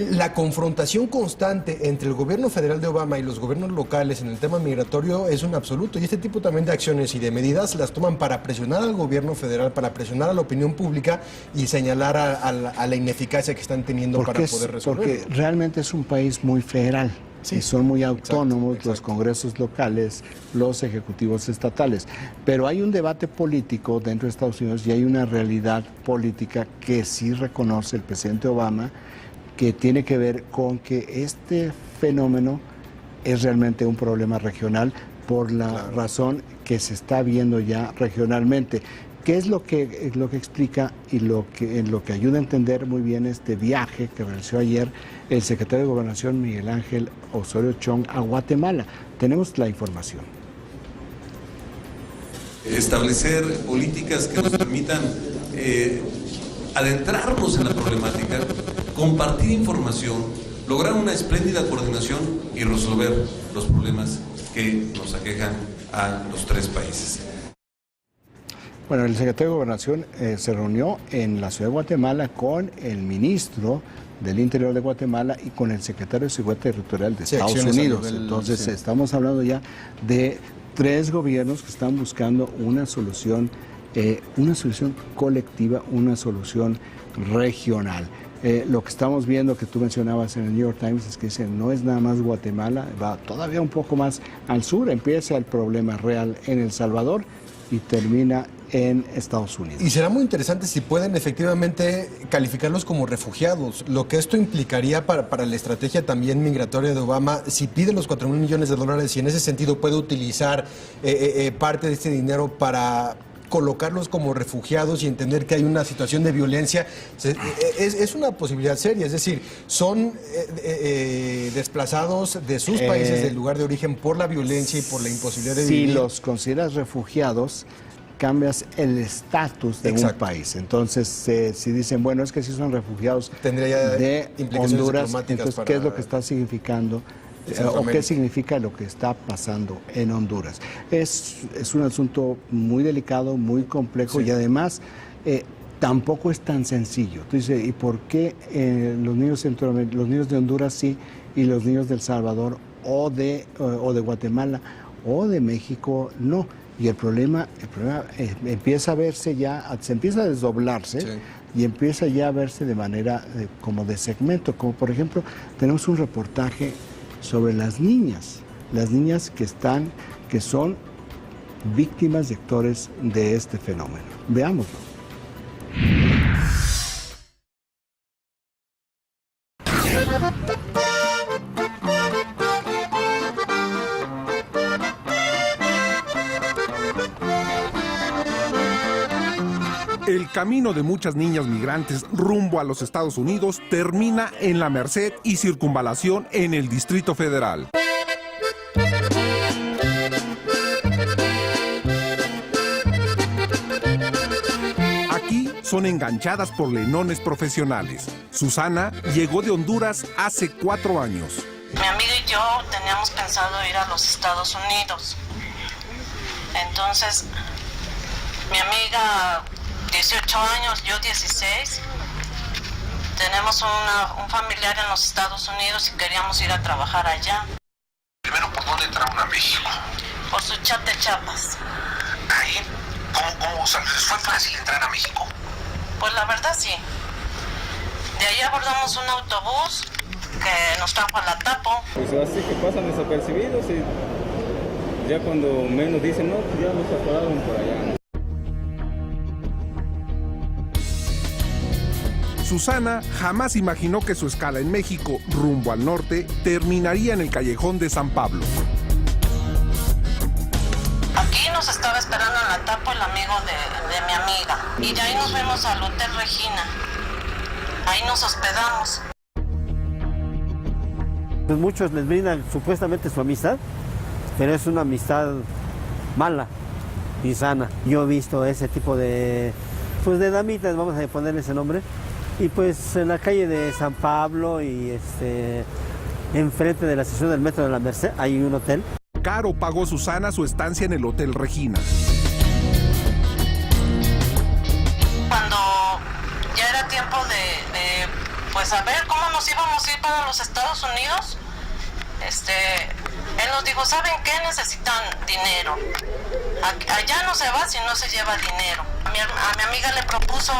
S7: la confrontación constante entre el gobierno federal de Obama y los gobiernos locales en el tema migratorio es un absoluto y este tipo también de acciones y de medidas las toman para presionar al gobierno federal, para presionar a la opinión pública y señalar a la ineficacia que están teniendo para poder resolver.
S8: Porque realmente es un país muy federal. Sí, y son muy autónomos exacto. Los congresos locales, los ejecutivos estatales. Pero hay un debate político dentro de Estados Unidos y hay una realidad política que sí reconoce el presidente Obama, que tiene que ver con que este fenómeno es realmente un problema regional por la razón que se está viendo ya regionalmente. ¿Qué es lo que explica y lo que ayuda a entender muy bien este viaje que realizó ayer el secretario de Gobernación Miguel Ángel Osorio Chong a Guatemala? Tenemos la información.
S23: Establecer políticas que nos permitan adentrarnos en la problemática, compartir información, lograr una espléndida coordinación y resolver los problemas que nos aquejan a los 3 países.
S8: Bueno, el secretario de Gobernación se reunió en la ciudad de Guatemala con el ministro del Interior de Guatemala y con el secretario de Seguridad Territorial de Estados Unidos. Entonces, estamos hablando ya de 3 gobiernos que están buscando una solución colectiva, una solución regional. Lo que estamos viendo, que tú mencionabas en el New York Times, es que dicen, no es nada más Guatemala, va todavía un poco más al sur, empieza el problema real en El Salvador y termina en Estados Unidos.
S7: Y será muy interesante si pueden efectivamente calificarlos como refugiados, lo que esto implicaría para la estrategia también migratoria de Obama, si pide los $4,000 millones y en ese sentido puede utilizar parte de este dinero para colocarlos como refugiados y entender que hay una situación de violencia, es una posibilidad seria, es decir, son desplazados de sus países, del lugar de origen, por la violencia y por la imposibilidad de vivir.
S8: Si los consideras refugiados, cambias el estatus de un país. Entonces, si dicen, bueno, es que si son refugiados de Honduras, entonces, ¿qué es lo que está significando? ¿O qué significa lo que está pasando en Honduras? Es un asunto muy delicado, muy complejo y además tampoco es tan sencillo. Tú dices, ¿y por qué los niños de Honduras sí y los niños de El Salvador o de Guatemala o de México no? Y el problema empieza a verse ya, se empieza a desdoblarse y empieza ya a verse de manera como de segmento, como por ejemplo tenemos un reportaje sobre las niñas que son víctimas y actores de este fenómeno. Veámoslo.
S9: El camino de muchas niñas migrantes rumbo a los Estados Unidos termina en La Merced y Circunvalación en el Distrito Federal. Aquí son enganchadas por lenones profesionales. Susana llegó de Honduras hace 4 años.
S10: Mi amiga y yo teníamos pensado ir a los Estados Unidos. Entonces, mi amiga 18 años, yo 16. Tenemos un familiar en los Estados Unidos y queríamos ir a trabajar allá.
S11: Primero, ¿por dónde entraron a México?
S10: Por su chat de Chiapas.
S11: Ahí, ¿cómo les fue fácil entrar a México?
S10: Pues la verdad sí. De ahí abordamos un autobús que nos trajo a la Tapo.
S24: Pues así que pasan desapercibidos y ya cuando menos dicen, no, pues ya nos atoraron por allá.
S9: Susana jamás imaginó que su escala en México, rumbo al norte, terminaría en el callejón de San Pablo.
S10: Aquí nos estaba esperando en la Tapo el amigo de mi amiga. Y de ahí nos fuimos al Hotel Regina. Ahí nos hospedamos.
S25: Pues muchos les brindan supuestamente su amistad, pero es una amistad mala, insana. Yo he visto ese tipo de damitas, vamos a ponerle ese nombre. Y pues en la calle de San Pablo y enfrente de la estación del metro de La Merced hay un hotel.
S9: Caro pagó Susana su estancia en el Hotel Regina.
S10: Cuando ya era tiempo de pues a ver cómo nos íbamos a ir para los Estados Unidos, él nos dijo, ¿saben qué? Necesitan dinero. Allá no se va si no se lleva dinero. A mi amiga le propuso,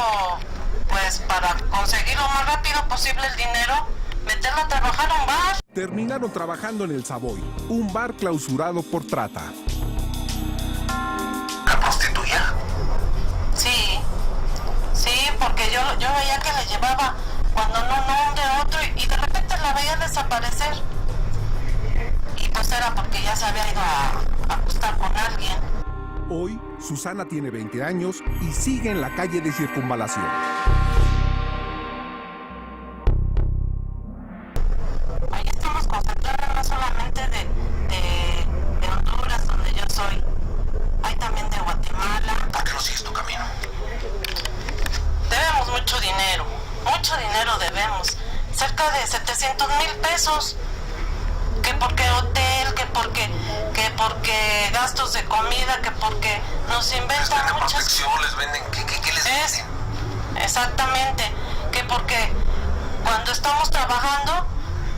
S10: pues para conseguir lo más rápido posible el dinero, meterla a trabajar a un bar.
S9: Terminaron trabajando en el Savoy, un bar clausurado por trata.
S11: ¿La prostituía?
S10: Sí, porque yo veía que le llevaba cuando no de otro y de repente la veía desaparecer. Y pues era porque ya se había ido a acostar con alguien.
S9: Hoy, Susana tiene 20 años y sigue en la calle de Circunvalación.
S10: Ahí estamos concentrados no solamente de Honduras, donde yo soy. Hay también de Guatemala.
S11: ¿Por qué no sigues tu camino?
S10: Debemos mucho dinero debemos. Cerca de 700,000 pesos. Que porque hotel, que porque gastos de comida, que porque nos inventan muchas cosas.
S11: Les venden, ¿qué les venden?
S10: Exactamente, que porque cuando estamos trabajando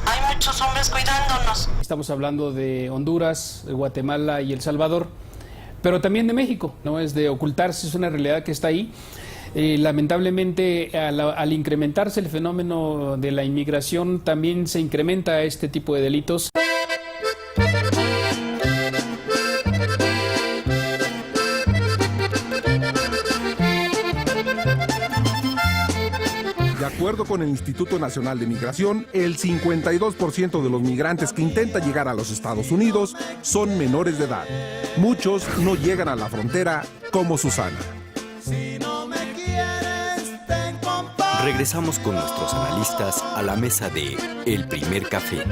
S10: hay muchos hombres cuidándonos.
S5: Estamos hablando de Honduras, de Guatemala y El Salvador, pero también de México, no es de ocultarse, es una realidad que está ahí. Lamentablemente, al incrementarse el fenómeno de la inmigración, también se incrementa este tipo de delitos.
S9: De acuerdo con el Instituto Nacional de Migración, el 52% de los migrantes que intentan llegar a los Estados Unidos son menores de edad. Muchos no llegan a la frontera como Susana.
S12: Regresamos con nuestros analistas a la mesa de El Primer Café.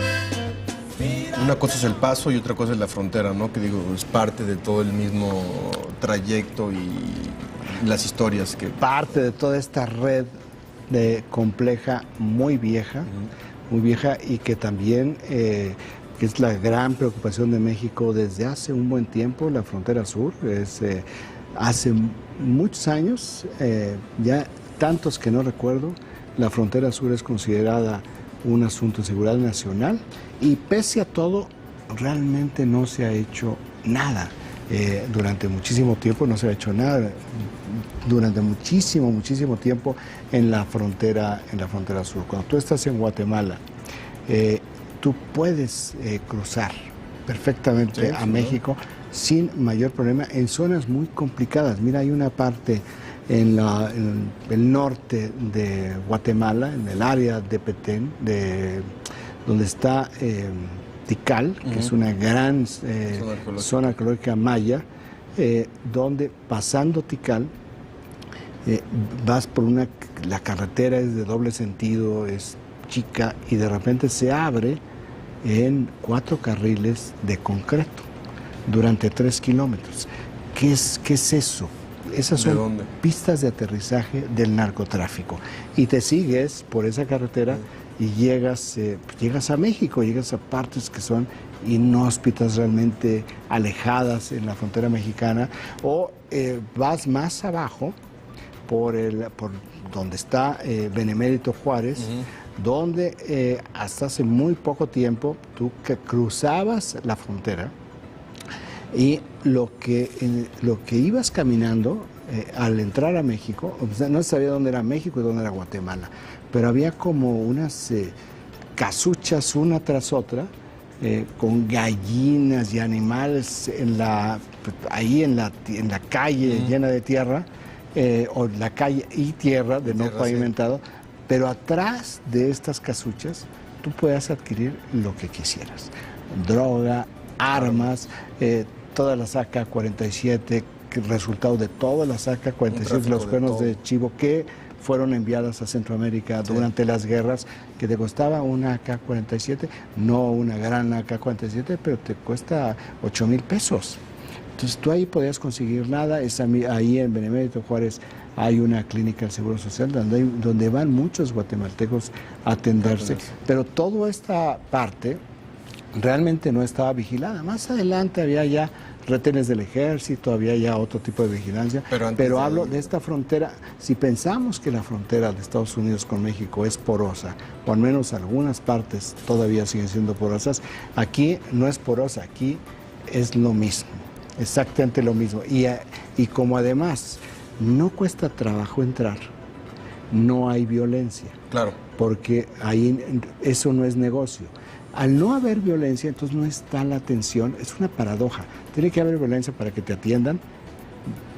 S7: Una cosa es el paso y otra cosa es la frontera, ¿no? Que digo, es parte de todo el mismo trayecto y las historias que...
S8: Parte de toda esta red compleja, muy vieja y que también que es la gran preocupación de México desde hace un buen tiempo, la frontera sur. Hace muchos años, ya tantos que no recuerdo, la frontera sur es considerada un asunto de seguridad nacional y pese a todo realmente no se ha hecho nada. Durante muchísimo tiempo no se ha hecho nada, durante muchísimo tiempo en la frontera sur. Cuando tú estás en Guatemala, tú puedes cruzar perfectamente a México sin mayor problema en zonas muy complicadas. Mira, hay una parte en el norte de Guatemala, en el área de Petén, donde está Tikal, que es una gran zona arqueológica maya, donde pasando Tikal vas por la carretera es de doble sentido, es chica y de repente se abre en 4 carriles de concreto durante 3 kilómetros. ¿Qué es eso? Esas son pistas de aterrizaje del narcotráfico y te sigues por esa carretera y llegas a México, llegas a partes que son inhóspitas, realmente alejadas en la frontera mexicana, o vas más abajo por donde está Benemérito Juárez, donde hasta hace muy poco tiempo tú cruzabas la frontera y lo que ibas caminando al entrar a México, o sea, no sabía dónde era México y dónde era Guatemala, pero había como unas casuchas una tras otra, con gallinas y animales ahí en la calle llena de tierra, o la calle y tierra de no pavimentado, pero atrás de estas casuchas tú podías adquirir lo que quisieras: droga, armas, todas las AK-47, resultado de todas las AK-47, los cuernos de chivo que fueron enviadas a Centroamérica durante las guerras, que te costaba una AK-47, no una gran AK-47, pero te cuesta 8,000 pesos. Entonces tú ahí podías conseguir nada. Ahí en Benemérito Juárez hay una clínica del Seguro Social donde van muchos guatemaltecos a atenderse, pero toda esta parte realmente no estaba vigilada. Más adelante había ya retenes del ejército, había ya otro tipo de vigilancia, pero hablo de esta frontera. Si pensamos que la frontera de Estados Unidos con México es porosa, o al menos algunas partes todavía siguen siendo porosas, aquí no es porosa, aquí es lo mismo, exactamente lo mismo. Y como además no cuesta trabajo entrar, no hay violencia.
S7: Claro.
S8: Porque ahí eso no es negocio. Al no haber violencia, entonces no está la atención. Es una paradoja. Tiene que haber violencia para que te atiendan.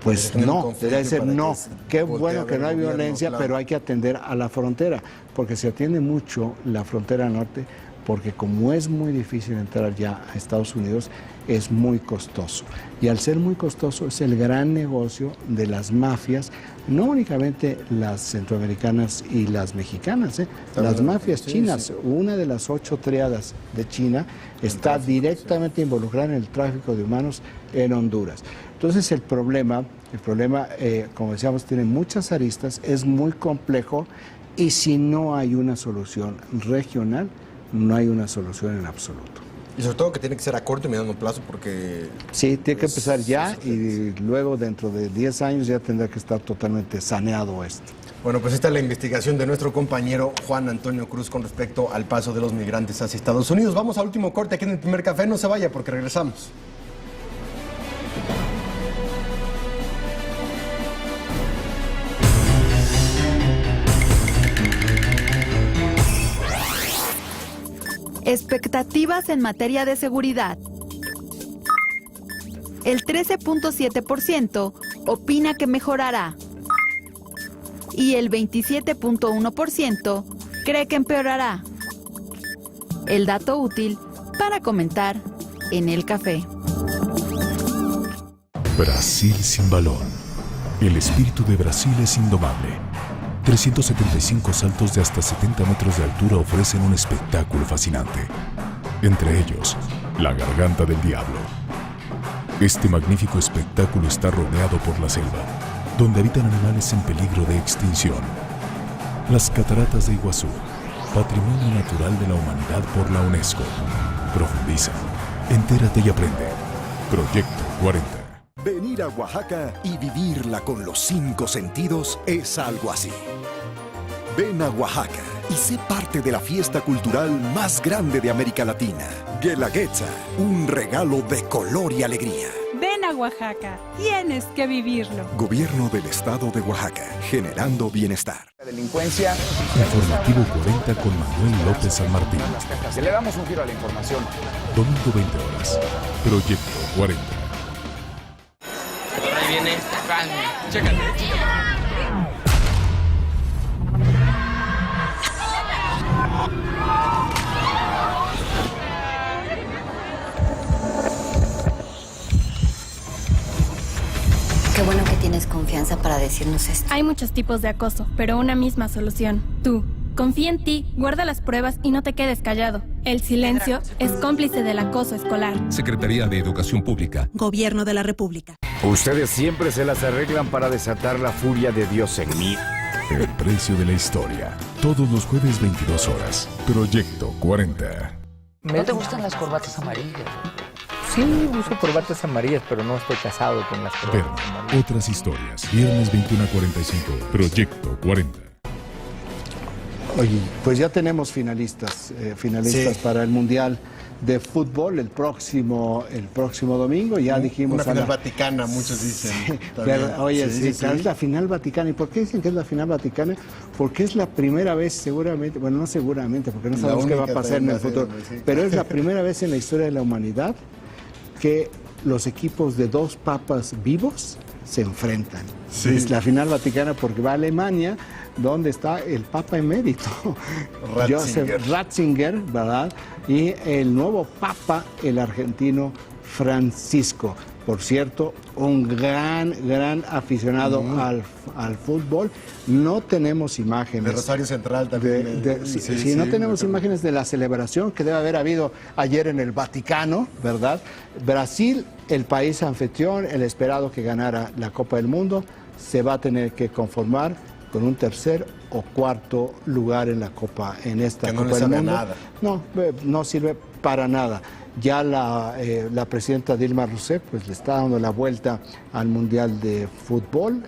S8: Pues no, debe ser no. Qué bueno que no hay violencia, claro, pero hay que atender a la frontera, porque se atiende mucho la frontera norte, porque como es muy difícil entrar ya a Estados Unidos, es muy costoso. Y al ser muy costoso es el gran negocio de las mafias, no únicamente las centroamericanas y las mexicanas, las mafias chinas. Una de las 8 triadas de China está directamente involucrada en el tráfico de humanos en Honduras. Entonces el problema, como decíamos, tiene muchas aristas, es muy complejo, y si no hay una solución regional, no hay una solución en absoluto.
S7: Y sobre todo que tiene que ser a corto y mediano plazo porque...
S8: Sí, tiene que empezar ya y luego dentro de 10 años ya tendrá que estar totalmente saneado esto.
S7: Bueno, pues esta es la investigación de nuestro compañero Juan Antonio Cruz con respecto al paso de los migrantes hacia Estados Unidos. Vamos al último corte aquí en el Primer Café. No se vaya porque regresamos.
S13: Expectativas en materia de seguridad. El 13.7% opina que mejorará y el 27.1% cree que empeorará. El dato útil para comentar en el café.
S1: Brasil sin balón. El espíritu de Brasil es indomable. 375 saltos de hasta 70 metros de altura ofrecen un espectáculo fascinante. Entre ellos, la Garganta del Diablo. Este magnífico espectáculo está rodeado por la selva, donde habitan animales en peligro de extinción. Las Cataratas de Iguazú, Patrimonio Natural de la Humanidad por la UNESCO. Profundiza, entérate y aprende. Proyecto 40.
S14: Venir a Oaxaca y vivirla con los 5 sentidos es algo así. Ven a Oaxaca y sé parte de la fiesta cultural más grande de América Latina. Guelaguetza, un regalo de color y alegría.
S16: Ven a Oaxaca, tienes que vivirlo.
S14: Gobierno del Estado de Oaxaca, generando bienestar.
S2: Delincuencia.
S1: Informativo 40 con Manuel López San Martín.
S2: Le damos un giro a la información.
S1: Domingo 20 horas. Proyecto 40.
S17: Ahí viene, chécate.
S18: Qué bueno que tienes confianza para decirnos esto.
S19: Hay muchos tipos de acoso, pero una misma solución. Tú, confía en ti, guarda las pruebas y no te quedes callado. El silencio es cómplice del acoso escolar.
S9: Secretaría de Educación Pública.
S19: Gobierno de la República.
S26: Ustedes siempre se las arreglan para desatar la furia de Dios en mí.
S1: El precio de la historia. Todos los jueves 22 horas. Proyecto 40.
S27: ¿No te gustan las corbatas amarillas?
S28: Sí, uso corbatas amarillas, pero no estoy casado con las corbatas amarillas.
S1: Otras historias. Viernes 21:45. Proyecto 40.
S8: Oye, pues ya tenemos finalistas para el Mundial de Fútbol el próximo domingo. Ya dijimos...
S7: Una final vaticana, muchos dicen.
S8: Sí, pero, oye, sí, es la final vaticana. ¿Y por qué dicen que es la final vaticana? Porque es la primera vez, seguramente, bueno, no seguramente, porque no sabemos qué va a pasar en el futuro, pero es la primera vez en la historia de la humanidad que los equipos de 2 papas vivos se enfrentan. Sí. Es la final vaticana porque va a Alemania, donde está el Papa emérito, Joseph Ratzinger, ¿verdad? Y el nuevo Papa, el argentino Francisco. Por cierto, un gran aficionado al fútbol. No tenemos imágenes.
S7: De Rosario Central también.
S8: No tenemos imágenes de la celebración que debe haber habido ayer en el Vaticano, ¿verdad? Brasil, el país anfitrión, el esperado que ganara la Copa del Mundo, se va a tener que conformar con un tercer o cuarto lugar en la Copa, en esta Copa del Mundo. Nada. No sirve para nada. Ya la presidenta Dilma Rousseff pues le está dando la vuelta al Mundial de Fútbol,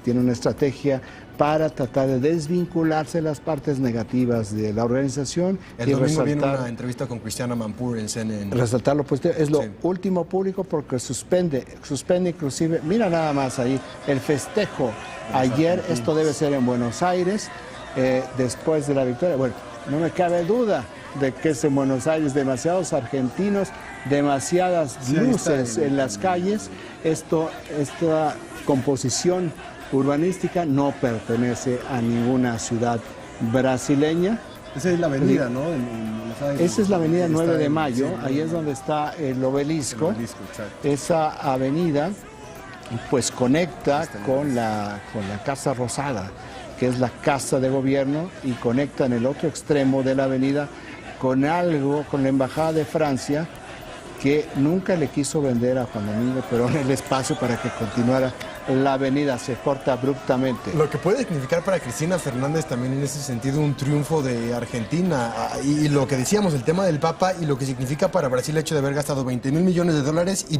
S8: tiene una estrategia para tratar de desvincularse de las partes negativas de la organización.
S7: El domingo viene una entrevista con Cristiana Mampur en CNN.
S8: Resaltar lo positivo, es lo último público porque suspende inclusive, mira nada más ahí, el festejo ayer, esto debe ser en Buenos Aires, después de la victoria. Bueno, no me cabe duda de que es en Buenos Aires, demasiados argentinos, demasiadas luces en las calles. Esta composición urbanística no pertenece a ninguna ciudad brasileña.
S7: Esa es la avenida, ¿no?
S8: Esa es la avenida 9 de Mayo, ahí es donde está el obelisco. Esa avenida pues conecta con la Casa Rosada, que es la casa de gobierno, y conecta en el otro extremo de la avenida con la Embajada de Francia, que nunca le quiso vender a Juan Domingo Perón el espacio para que continuara la avenida se corta abruptamente.
S7: Lo que puede significar para Cristina Fernández también en ese sentido un triunfo de Argentina. Y lo que decíamos, el tema del Papa y lo que significa para Brasil el hecho de haber gastado $20,000 millones y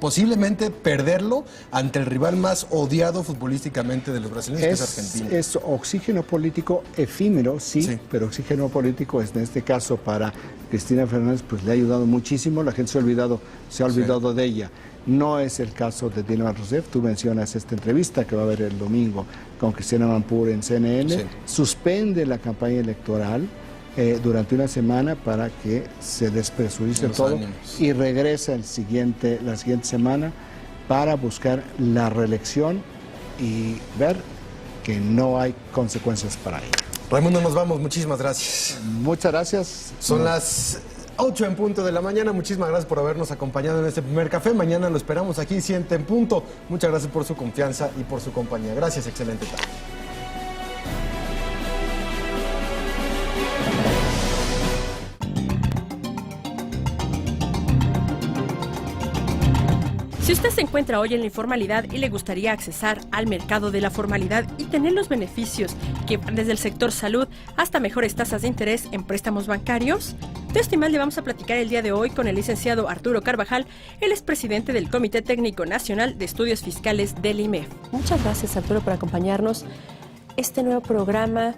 S7: posiblemente perderlo ante el rival más odiado futbolísticamente de los brasileños, que es Argentina.
S8: Es oxígeno político efímero, sí, pero oxígeno político es en este caso para Cristina Fernández, pues le ha ayudado muchísimo, la gente se ha olvidado de ella. No es el caso de Dilma Rousseff. Tú mencionas esta entrevista que va a haber el domingo con Cristina Mampur en CNN. Suspende la campaña electoral durante una semana para que se despresurice todo y regresa la siguiente semana para buscar la reelección y ver que no hay consecuencias para ella.
S7: Raimundo, nos vamos. Muchísimas gracias.
S8: Muchas gracias.
S7: Son las 8 en punto de la mañana. Muchísimas gracias por habernos acompañado en este primer café. Mañana lo esperamos aquí, 7 en punto. Muchas gracias por su confianza y por su compañía. Gracias, excelente tarde.
S3: Si usted se encuentra hoy en la informalidad y le gustaría accesar al mercado de la formalidad y tener los beneficios que van desde el sector salud hasta mejores tasas de interés en préstamos bancarios, de esto y más le vamos a platicar el día de hoy con el licenciado Arturo Carvajal, el expresidente del Comité Técnico Nacional de Estudios Fiscales del IMEF.
S4: Muchas gracias, Arturo, por acompañarnos. Este nuevo programa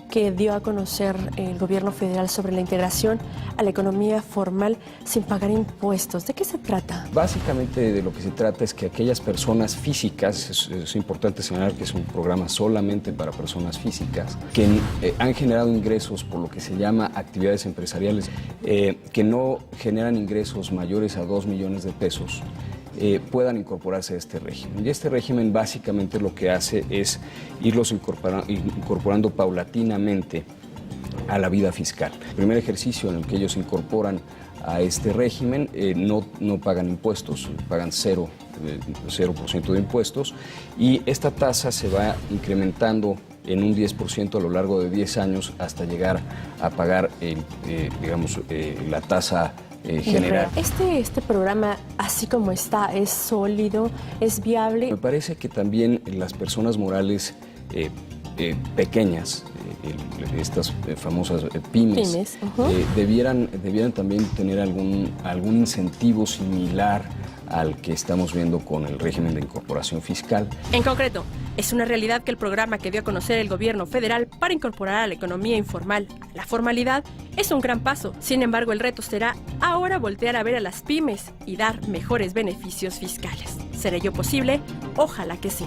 S4: que dio a conocer el gobierno federal sobre la integración a la economía formal sin pagar impuestos. ¿De qué se trata?
S6: Básicamente de lo que se trata es que aquellas personas físicas, es importante señalar que es un programa solamente para personas físicas, que han generado ingresos por lo que se llama actividades empresariales, que no generan ingresos mayores a 2 millones de pesos, puedan incorporarse a este régimen. Y este régimen básicamente lo que hace es irlos incorporando paulatinamente a la vida fiscal. El primer ejercicio en el que ellos se incorporan a este régimen no pagan impuestos, pagan 0% de impuestos, y esta tasa se va incrementando en un 10% a lo largo de 10 años hasta llegar a pagar la tasa general.
S4: Este programa, así como está, ¿es sólido, es viable?
S6: Me parece que también las personas morales pequeñas, estas famosas pymes, debieran también tener algún incentivo similar al que estamos viendo con el régimen de incorporación fiscal.
S3: En concreto, es una realidad que el programa que dio a conocer el gobierno federal para incorporar a la economía informal a la formalidad es un gran paso. Sin embargo, el reto será ahora voltear a ver a las pymes y dar mejores beneficios fiscales. ¿Será ello posible? Ojalá que sí.